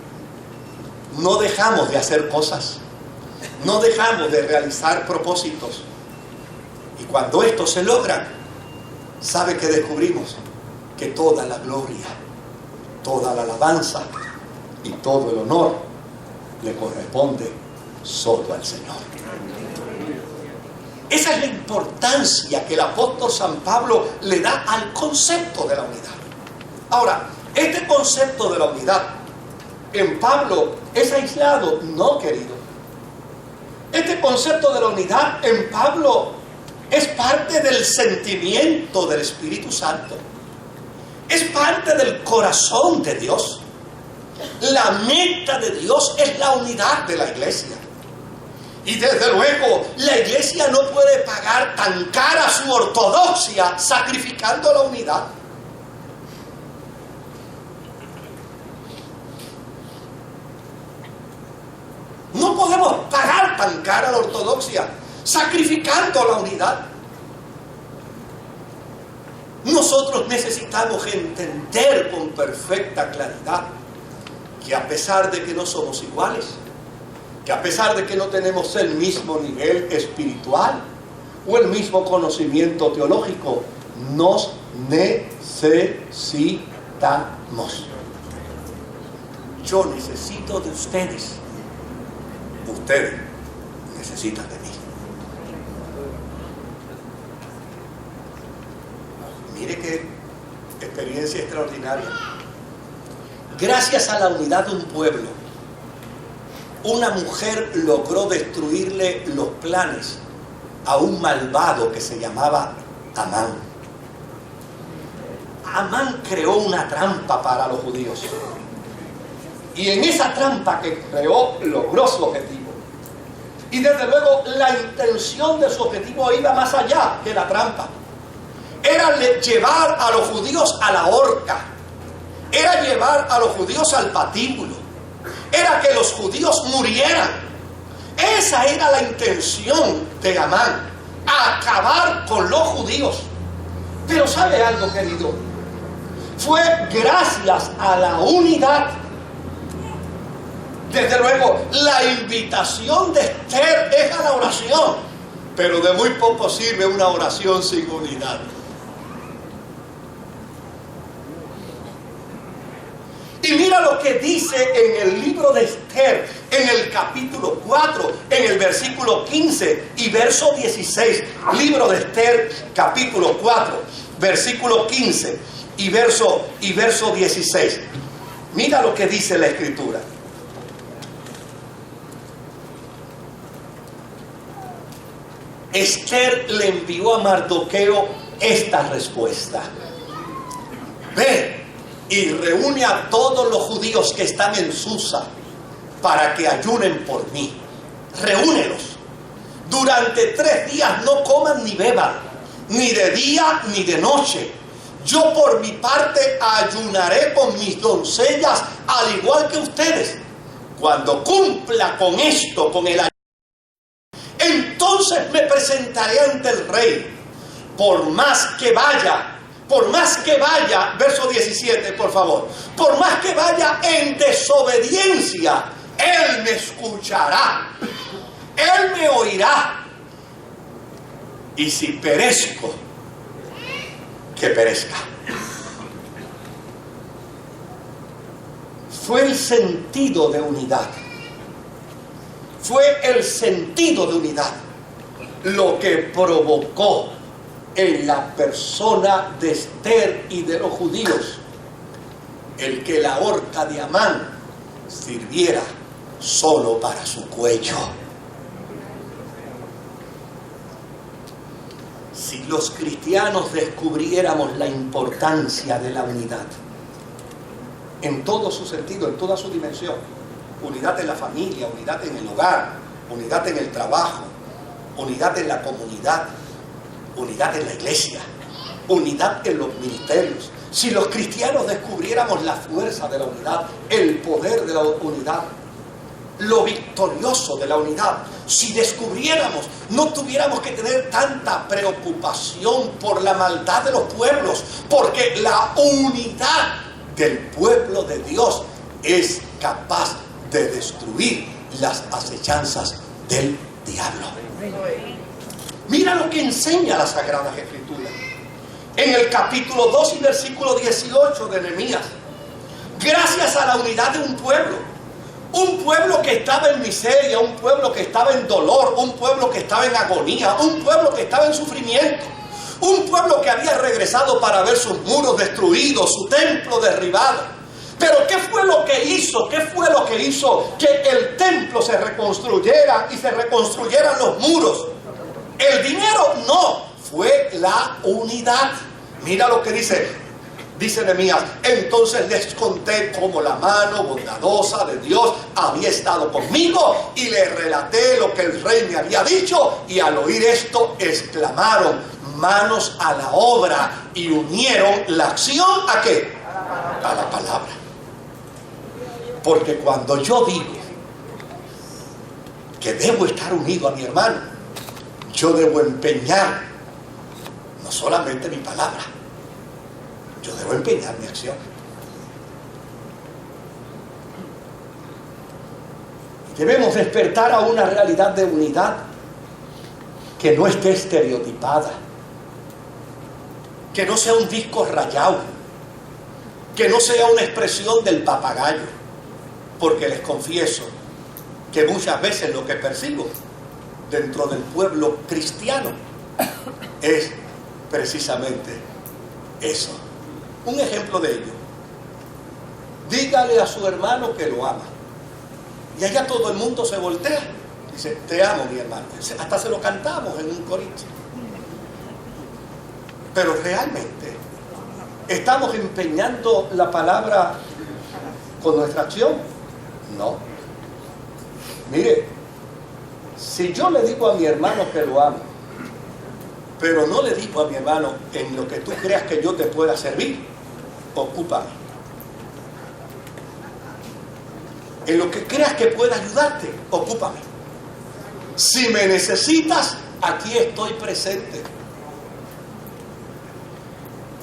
no dejamos de hacer cosas, no dejamos de realizar propósitos. Y cuando esto se logra, ¿sabe qué descubrimos? Que toda la gloria, toda la alabanza y todo el honor le corresponde solo al Señor. Esa es la importancia que el apóstol San Pablo le da al concepto de la unidad. Ahora, este concepto de la unidad en Pablo es aislado, no, querido. Este concepto de la unidad en Pablo es parte del sentimiento del Espíritu Santo. Es parte del corazón de Dios. La meta de Dios es la unidad de la iglesia. Y desde luego, la iglesia no puede pagar tan cara su ortodoxia sacrificando la unidad. No podemos pagar tan cara la ortodoxia sacrificando la unidad. Nosotros necesitamos entender con perfecta claridad que a pesar de que no somos iguales, que a pesar de que no tenemos el mismo nivel espiritual o el mismo conocimiento teológico, nos necesitamos. Yo necesito de ustedes. Ustedes necesitan de mí. Mire qué experiencia extraordinaria. Gracias a la unidad de un pueblo, una mujer logró destruirle los planes a un malvado que se llamaba Amán. Amán creó una trampa para los judíos. Y en esa trampa que creó, logró su objetivo. Y desde luego, la intención de su objetivo iba más allá que la trampa. Era llevar a los judíos a la horca. Era llevar a los judíos al patíbulo. Era que los judíos murieran. Esa era la intención de Amán, acabar con los judíos. Pero ¿sabe algo, querido? Fue gracias a la unidad. Desde luego, la invitación de Esther es a la oración, pero de muy poco sirve una oración sin unidad. Y mira lo que dice en el libro de Esther, en el capítulo 4, en el versículo 15 y verso 16. Libro de Esther, capítulo 4, versículo 15 y verso 16. Mira lo que dice la Escritura. Esther le envió a Mardoqueo esta respuesta: ve y reúne a todos los judíos que están en Susa para que ayunen por mí. Reúnelos. durante 3 días no coman ni beban, ni de día ni de noche. Yo por mi parte ayunaré con mis doncellas, al igual que ustedes. Cuando cumpla con esto, con el ayuno, entonces me presentaré ante el rey. Por más que vaya, verso 17, por favor, por más que vaya en desobediencia, Él me escuchará, Él me oirá. Y si perezco, que perezca. Fue el sentido de unidad. Fue el sentido de unidad lo que provocó en la persona de Ester y de los judíos el que la horca de Amán sirviera solo para su cuello. Si los cristianos descubriéramos la importancia de la unidad en todo su sentido, en toda su dimensión, unidad en la familia, unidad en el hogar, unidad en el trabajo, unidad en la comunidad, unidad en la iglesia, unidad en los ministerios. Si los cristianos descubriéramos la fuerza de la unidad, el poder de la unidad, lo victorioso de la unidad, si descubriéramos, no tuviéramos que tener tanta preocupación por la maldad de los pueblos, porque la unidad del pueblo de Dios es capaz de destruir las acechanzas del diablo. Mira lo que enseña las Sagradas Escrituras. En el capítulo 2 y versículo 18 de Nehemías. Gracias a la unidad de un pueblo que estaba en miseria, un pueblo que estaba en dolor, un pueblo que estaba en agonía, un pueblo que estaba en sufrimiento, un pueblo que había regresado para ver sus muros destruidos, su templo derribado. Pero ¿qué fue lo que hizo? ¿Qué fue lo que hizo que el templo se reconstruyera y se reconstruyeran los muros? El dinero no, fue la unidad. Mira lo que dice Nehemías. Entonces les conté cómo la mano bondadosa de Dios había estado conmigo y les relaté lo que el rey me había dicho, y al oír esto exclamaron: manos a la obra, y unieron la acción ¿a qué? A la palabra. Porque cuando yo digo que debo estar unido a mi hermano, yo debo empeñar no solamente mi palabra, yo debo empeñar mi acción. Debemos despertar a una realidad de unidad que no esté estereotipada, que no sea un disco rayado, que no sea una expresión del papagayo. Porque les confieso que muchas veces lo que percibo dentro del pueblo cristiano es precisamente eso. Un ejemplo de ello: dígale a su hermano que lo ama, y allá todo el mundo se voltea, dice: te amo, mi hermano. Hasta se lo cantamos en un corito. Pero realmente estamos empeñando la palabra con nuestra acción. No. Mire, si yo le digo a mi hermano que lo amo, pero no le digo a mi hermano: en lo que tú creas que yo te pueda servir, ocúpame. En lo que creas que pueda ayudarte, ocúpame. Si me necesitas, aquí estoy presente.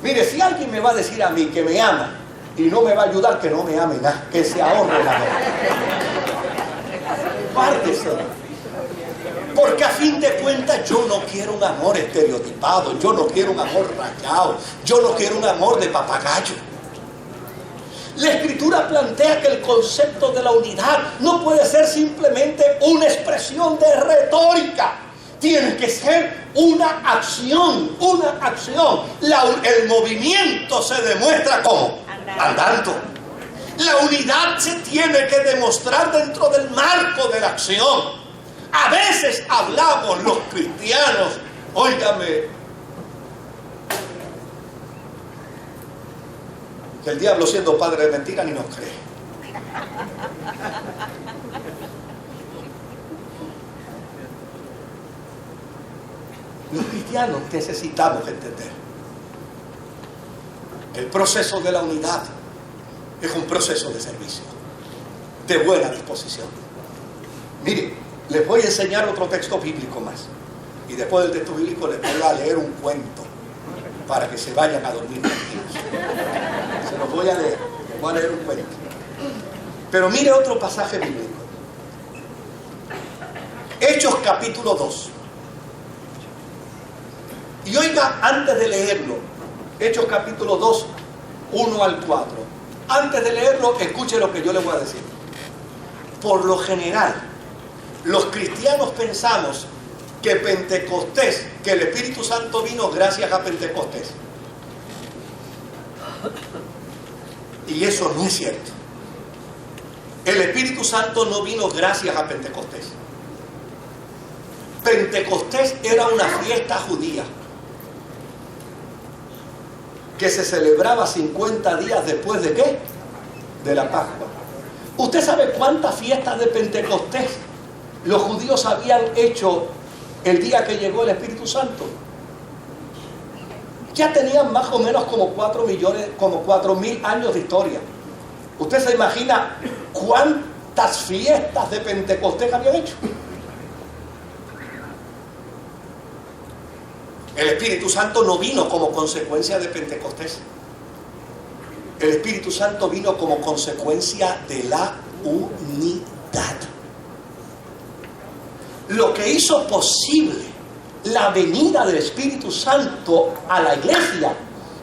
Mire, si alguien me va a decir a mí que me ama y no me va a ayudar, que no me ame nada, que se ahorre la verdad. Pártese. Porque a fin de cuentas yo no quiero un amor estereotipado, yo no quiero un amor rayado, yo no quiero un amor de papagayo. La Escritura plantea que el concepto de la unidad no puede ser simplemente una expresión de retórica. Tiene que ser una acción, una acción. El movimiento se demuestra ¿cómo? Andando. La unidad se tiene que demostrar dentro del marco de la acción. A veces hablamos los cristianos, óigame, que el diablo, siendo padre de mentira, ni nos cree. Los cristianos necesitamos entender que el proceso de la unidad es un proceso de servicio, de buena disposición. Mire, les voy a enseñar otro texto bíblico más. Y después del texto bíblico les voy a leer un cuento para que se vayan a dormir tranquilos. Se los voy a leer. Les voy a leer un cuento. Pero mire otro pasaje bíblico. Hechos capítulo 2. Y oiga, antes de leerlo, Hechos capítulo 2, 1 al 4. Antes de leerlo, escuche lo que yo le voy a decir. Por lo general, los cristianos pensamos que Pentecostés, que el Espíritu Santo vino gracias a Pentecostés. Y eso no es cierto. El Espíritu Santo no vino gracias a Pentecostés. Pentecostés era una fiesta judía que se celebraba 50 días después de ¿qué? De la Pascua. ¿Usted sabe cuántas fiestas de Pentecostés los judíos habían hecho el día que llegó el Espíritu Santo? Ya tenían más o menos como 4.000 años de historia. ¿Usted se imagina cuántas fiestas de Pentecostés habían hecho? El Espíritu Santo no vino como consecuencia de Pentecostés. El Espíritu Santo vino como consecuencia de la unidad. Lo que hizo posible la venida del Espíritu Santo a la iglesia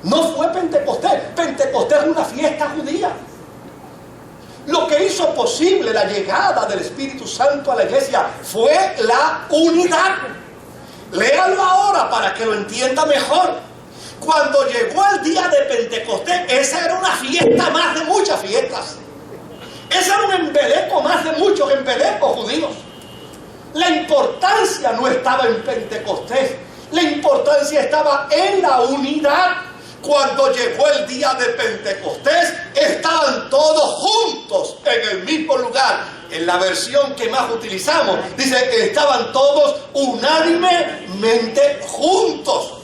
no fue Pentecostés. Pentecostés es una fiesta judía. Lo que hizo posible la llegada del Espíritu Santo a la iglesia fue la unidad. Léalo ahora para que lo entienda mejor. Cuando llegó el día de Pentecostés, esa era una fiesta más de muchas fiestas. Ese era un embeleco más de muchos embelecos judíos. La importancia no estaba en Pentecostés, la importancia estaba en la unidad. Cuando llegó el día de Pentecostés, estaban todos juntos en el mismo lugar. En la versión que más utilizamos, dice que estaban todos unánimemente juntos.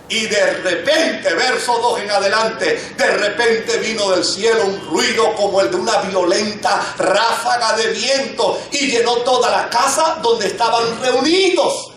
Y de repente, verso 2 en adelante, de repente vino del cielo un ruido como el de una violenta ráfaga de viento y llenó toda la casa donde estaban reunidos.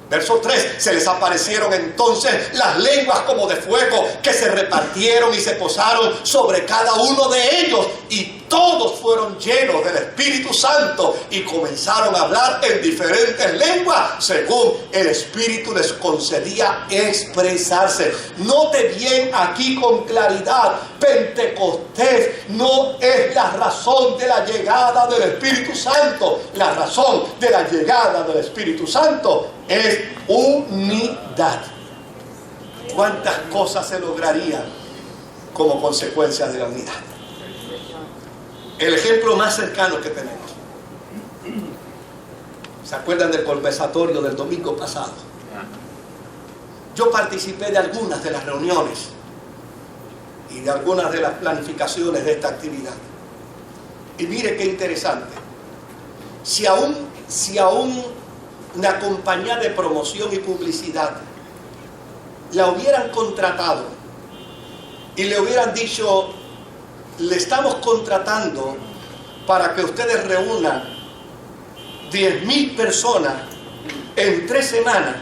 Verso 3, se les aparecieron entonces las lenguas como de fuego que se repartieron y se posaron sobre cada uno de ellos y todos fueron llenos del Espíritu Santo y comenzaron a hablar en diferentes lenguas según el Espíritu les concedía expresarse. Note bien aquí con claridad, Pentecostés no es la razón de la llegada del Espíritu Santo. La razón de la llegada del Espíritu Santo es unidad. ¿Cuántas cosas se lograrían como consecuencia de la unidad? El ejemplo más cercano que tenemos. ¿Se acuerdan del conversatorio del domingo pasado? Yo participé de algunas de las reuniones y de algunas de las planificaciones de esta actividad. Y mire qué interesante. Si aún una compañía de promoción y publicidad la hubieran contratado y le hubieran dicho: le estamos contratando para que ustedes reúnan 10.000 personas en 3 semanas,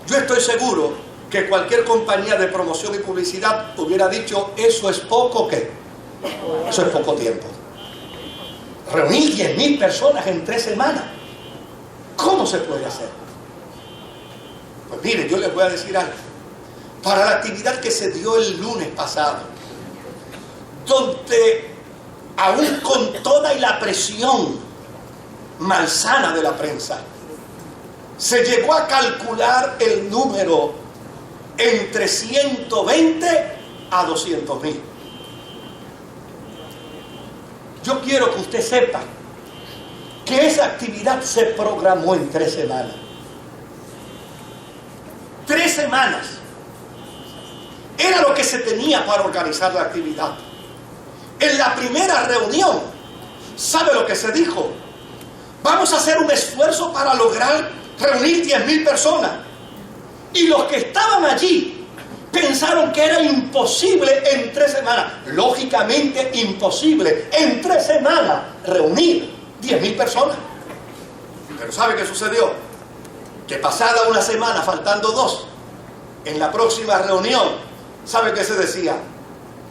yo estoy seguro que cualquier compañía de promoción y publicidad hubiera dicho: ¿eso es poco o qué? Eso es poco tiempo. Reunir 10.000 personas en 3 semanas, ¿cómo se puede hacer? Pues mire, yo les voy a decir algo. Para la actividad que se dio el lunes pasado, donde aún con toda y la presión malsana de la prensa, se llegó a calcular el número entre 120 a 200.000. Yo quiero que usted sepa que esa actividad se programó en 3 semanas. 3 semanas era lo que se tenía para organizar la actividad. En la primera reunión, ¿sabe lo que se dijo? Vamos a hacer un esfuerzo para lograr reunir 10.000 personas. Y los que estaban allí pensaron que era imposible en 3 semanas, lógicamente imposible, en 3 semanas reunir 10.000 personas. Pero ¿sabe qué sucedió? Que pasada una semana, faltando 2, en la próxima reunión, ¿sabe qué se decía?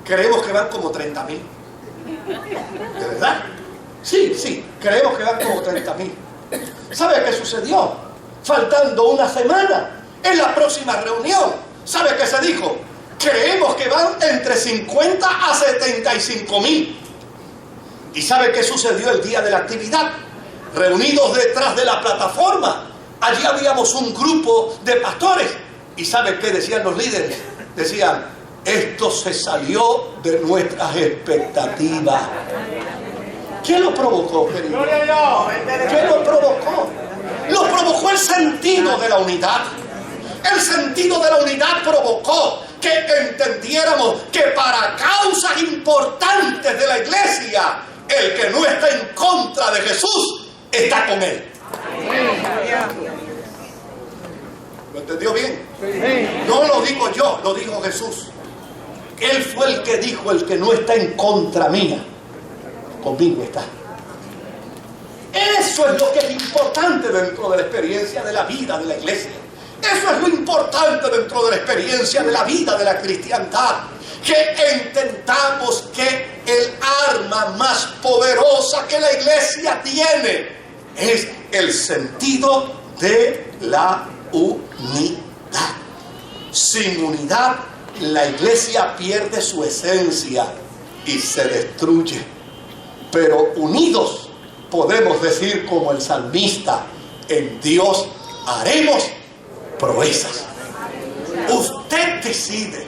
Creemos que van como 30.000. ¿De verdad? Sí, creemos que van como 30.000. ¿Sabe qué sucedió? Faltando una semana, en la próxima reunión, ¿sabe qué se dijo? Creemos que van entre 50 a 75.000. ¿Y sabe qué sucedió el día de la actividad? Reunidos detrás de la plataforma, allí habíamos un grupo de pastores. ¿Y sabe qué decían los líderes? Decían, esto se salió de nuestras expectativas. ¿Qué lo provocó, querido? ¿Qué lo provocó? Lo provocó el sentido de la unidad. El sentido de la unidad provocó que entendiéramos que para causas importantes de la iglesia, el que no está en contra de Jesús está con él. ¿Lo entendió bien? No lo digo yo, lo dijo Jesús. Él fue el que dijo, el que no está en contra mía, conmigo está. Eso es lo que es importante dentro de la experiencia de la vida de la iglesia. Eso es lo importante dentro de la experiencia de la vida de la cristiandad. Que entendamos que el arma más poderosa que la iglesia tiene es el sentido de la unidad. Sin unidad, la iglesia pierde su esencia y se destruye. Pero unidos, podemos decir como el salmista, en Dios haremos proezas. Usted decide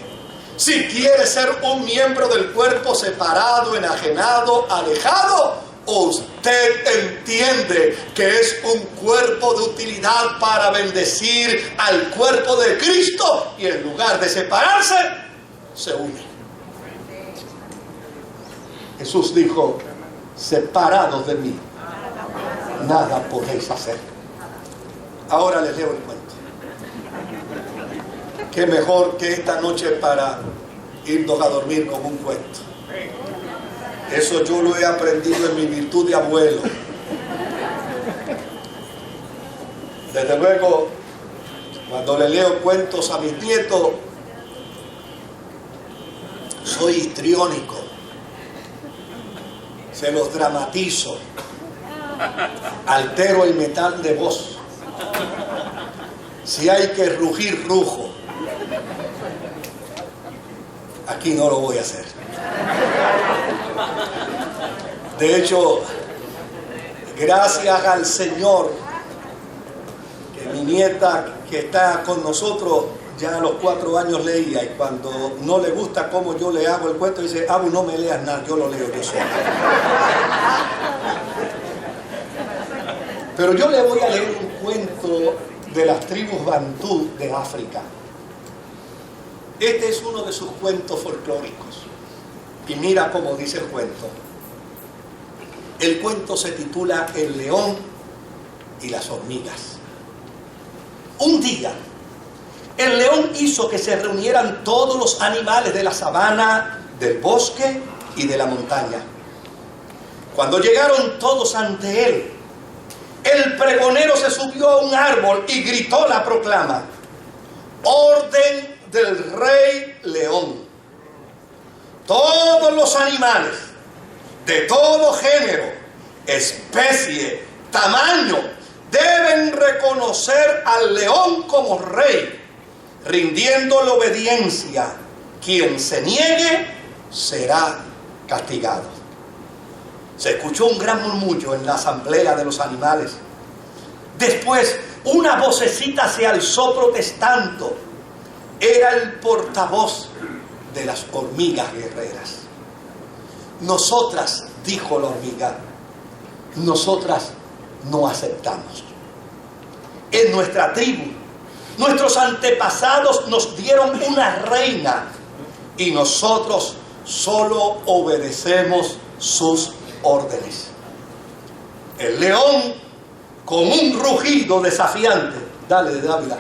si quiere ser un miembro del cuerpo separado, enajenado, alejado, o usted entiende que es un cuerpo de utilidad para bendecir al cuerpo de Cristo y en lugar de separarse, se une. Jesús dijo, separados de mí, nada podéis hacer. Ahora les leo el cuento. Qué mejor que esta noche para irnos a dormir con un cuento. Eso yo lo he aprendido en mi virtud de abuelo. Desde luego, cuando le leo cuentos a mis nietos, soy histriónico. Se los dramatizo. Altero el metal de voz. Si hay que rugir, rujo. Aquí no lo voy a hacer. De hecho, gracias al Señor, que mi nieta que está con nosotros ya a los 4 años leía, y cuando no le gusta cómo yo le hago el cuento, dice, Abu, no me leas nada, yo lo leo yo solo. Pero yo le voy a leer un cuento de las tribus bantú de África. Este es uno de sus cuentos folclóricos. Y mira cómo dice el cuento. El cuento se titula El león y las hormigas. Un día, el león hizo que se reunieran todos los animales de la sabana, del bosque y de la montaña. Cuando llegaron todos ante él, el pregonero se subió a un árbol y gritó la proclama: orden del rey león. Todos los animales, de todo género, especie, tamaño, deben reconocer al león como rey, rindiéndole obediencia. Quien se niegue será castigado. Se escuchó un gran murmullo en la asamblea de los animales. Después, una vocecita se alzó protestando. Era el portavoz de las hormigas guerreras. Nosotras, dijo la hormiga, nosotras no aceptamos. En nuestra tribu, nuestros antepasados nos dieron una reina y nosotros solo obedecemos sus órdenes. El león, con un rugido desafiante, dale, Dávila,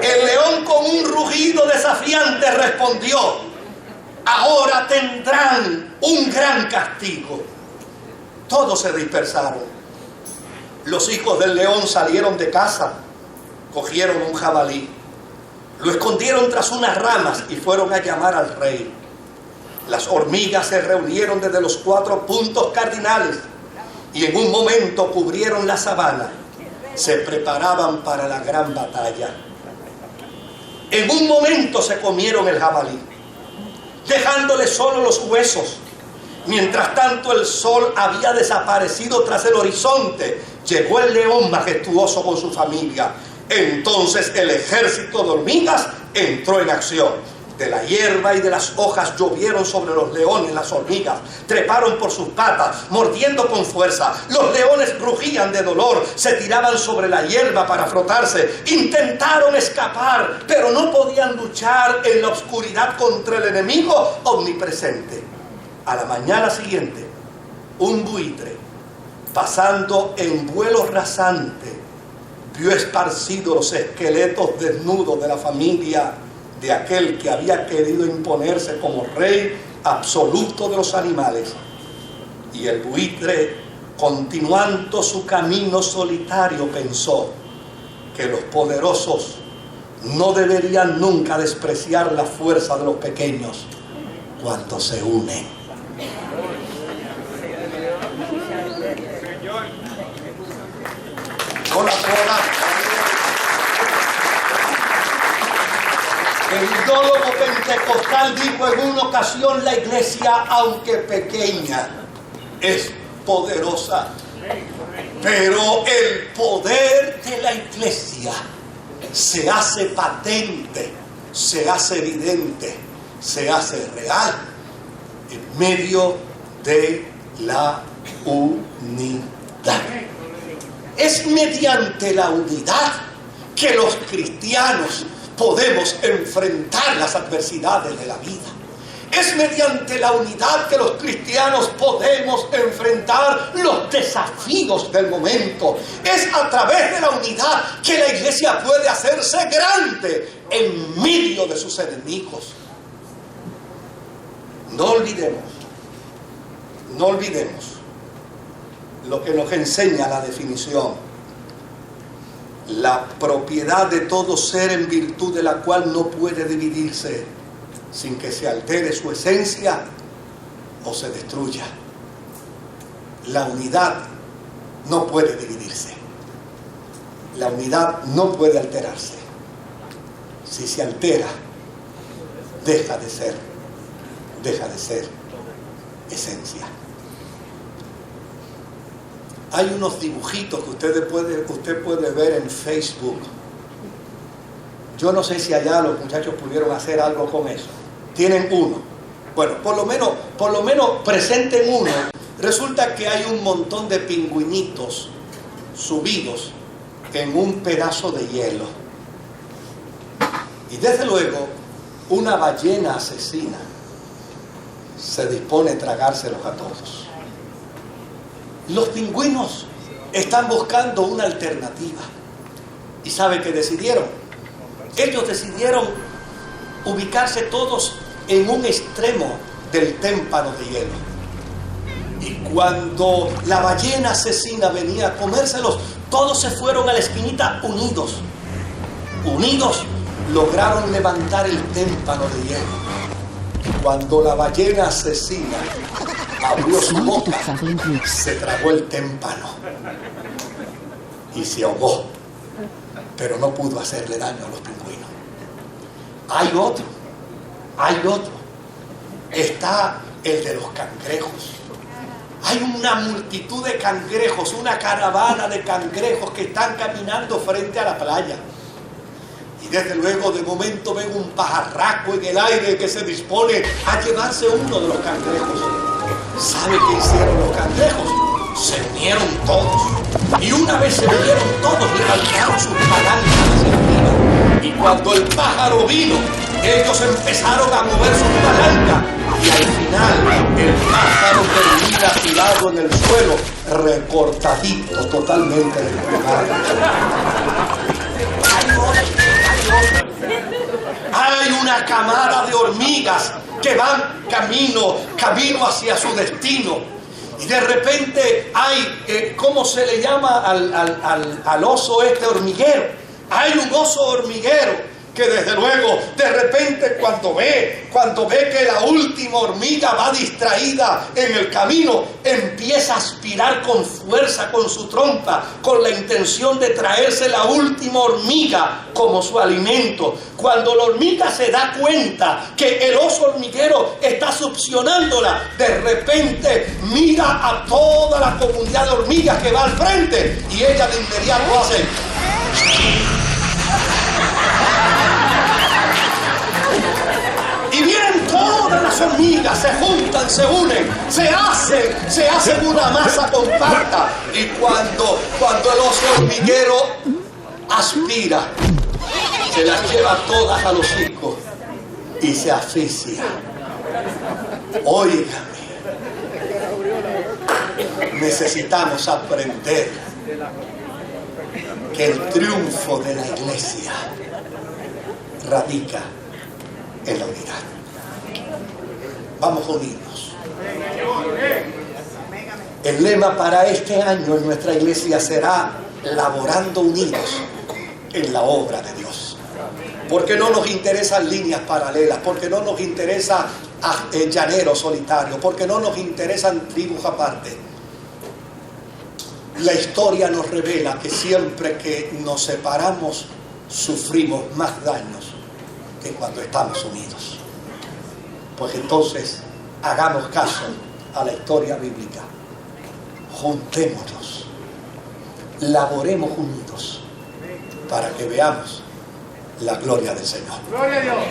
El león con un rugido desafiante respondió: ahora tendrán un gran castigo. Todos se dispersaron. Los hijos del león salieron de casa, cogieron un jabalí, lo escondieron tras unas ramas y fueron a llamar al rey. Las hormigas se reunieron desde los 4 puntos cardinales y en un momento cubrieron la sabana. Se preparaban para la gran batalla. En un momento se comieron el jabalí, dejándole solo los huesos. Mientras tanto el sol había desaparecido tras el horizonte, llegó el león majestuoso con su familia. Entonces el ejército de hormigas entró en acción. De la hierba y de las hojas llovieron sobre los leones las hormigas. Treparon por sus patas, mordiendo con fuerza. Los leones rugían de dolor, se tiraban sobre la hierba para frotarse. Intentaron escapar, pero no podían luchar en la oscuridad contra el enemigo omnipresente. A la mañana siguiente, un buitre, pasando en vuelo rasante, vio esparcidos los esqueletos desnudos de la familia de aquel que había querido imponerse como rey absoluto de los animales. Y el buitre, continuando su camino solitario, pensó que los poderosos no deberían nunca despreciar la fuerza de los pequeños cuando se unen. Con la cola. El teólogo pentecostal dijo en una ocasión: la iglesia, aunque pequeña, es poderosa. Pero el poder de la iglesia se hace patente, se hace evidente, se hace real en medio de la unidad. Es mediante la unidad que los cristianos podemos enfrentar las adversidades de la vida. Es mediante la unidad que los cristianos podemos enfrentar los desafíos del momento. Es a través de la unidad que la iglesia puede hacerse grande en medio de sus enemigos. No olvidemos lo que nos enseña la definición: la propiedad de todo ser en virtud de la cual no puede dividirse sin que se altere su esencia o se destruya. La unidad no puede dividirse. La unidad no puede alterarse. Si se altera, deja de ser esencia. Hay unos dibujitos que usted puede ver en Facebook. Yo no sé si allá los muchachos pudieron hacer algo con eso. Tienen uno. Bueno, por lo menos presenten uno. Resulta que hay un montón de pingüinitos subidos en un pedazo de hielo. Y desde luego, una ballena asesina se dispone a tragárselos a todos. Los pingüinos están buscando una alternativa. ¿Y sabe qué decidieron? Ellos decidieron ubicarse todos en un extremo del témpano de hielo. Y cuando la ballena asesina venía a comérselos, todos se fueron a la esquinita unidos. Unidos lograron levantar el témpano de hielo. Cuando la ballena asesina abrió su boca, se tragó el témpano y se ahogó, pero no pudo hacerle daño a los pingüinos. Hay otro. Está el de los cangrejos. Hay una multitud de cangrejos, una caravana de cangrejos que están caminando frente a la playa. Y desde luego, de momento, ven un pajarraco en el aire que se dispone a llevarse uno de los cangrejos. ¿Sabe qué hicieron los cangrejos? Se unieron todos. Y una vez se unieron todos, levantaron sus palancas hacia arriba. Y cuando el pájaro vino, ellos empezaron a mover sus palancas. Y al final, el pájaro termina tirado en el suelo, recortadito, totalmente desplomado. hormigas que van camino hacia su destino. Y de repente hay, ¿cómo se le llama al oso este hormiguero? Hay un oso hormiguero que desde luego, de repente cuando ve que la última hormiga va distraída en el camino, empieza a aspirar con fuerza con su trompa, con la intención de traerse la última hormiga como su alimento. Cuando la hormiga se da cuenta que el oso hormiguero está succionándola, de repente mira a toda la comunidad de hormigas que va al frente y ella de inmediato hace... Y vienen todas las hormigas, se juntan, se unen, se hacen una masa compacta. Y cuando el oso hormiguero aspira, se las lleva todas al hocico y se asfixia. Óigame, necesitamos aprender que el triunfo de la iglesia radica en la unidad. Vamos a unirnos. El lema para este año en nuestra iglesia será laborando unidos en la obra de Dios. Porque no nos interesan líneas paralelas, porque no nos interesa llaneros solitarios, porque no nos interesan tribus aparte. La historia nos revela que siempre que nos separamos sufrimos más daños que cuando estamos unidos. Pues entonces hagamos caso a la historia bíblica, juntémonos, laboremos unidos para que veamos la gloria del Señor.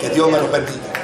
Que Dios me los bendiga.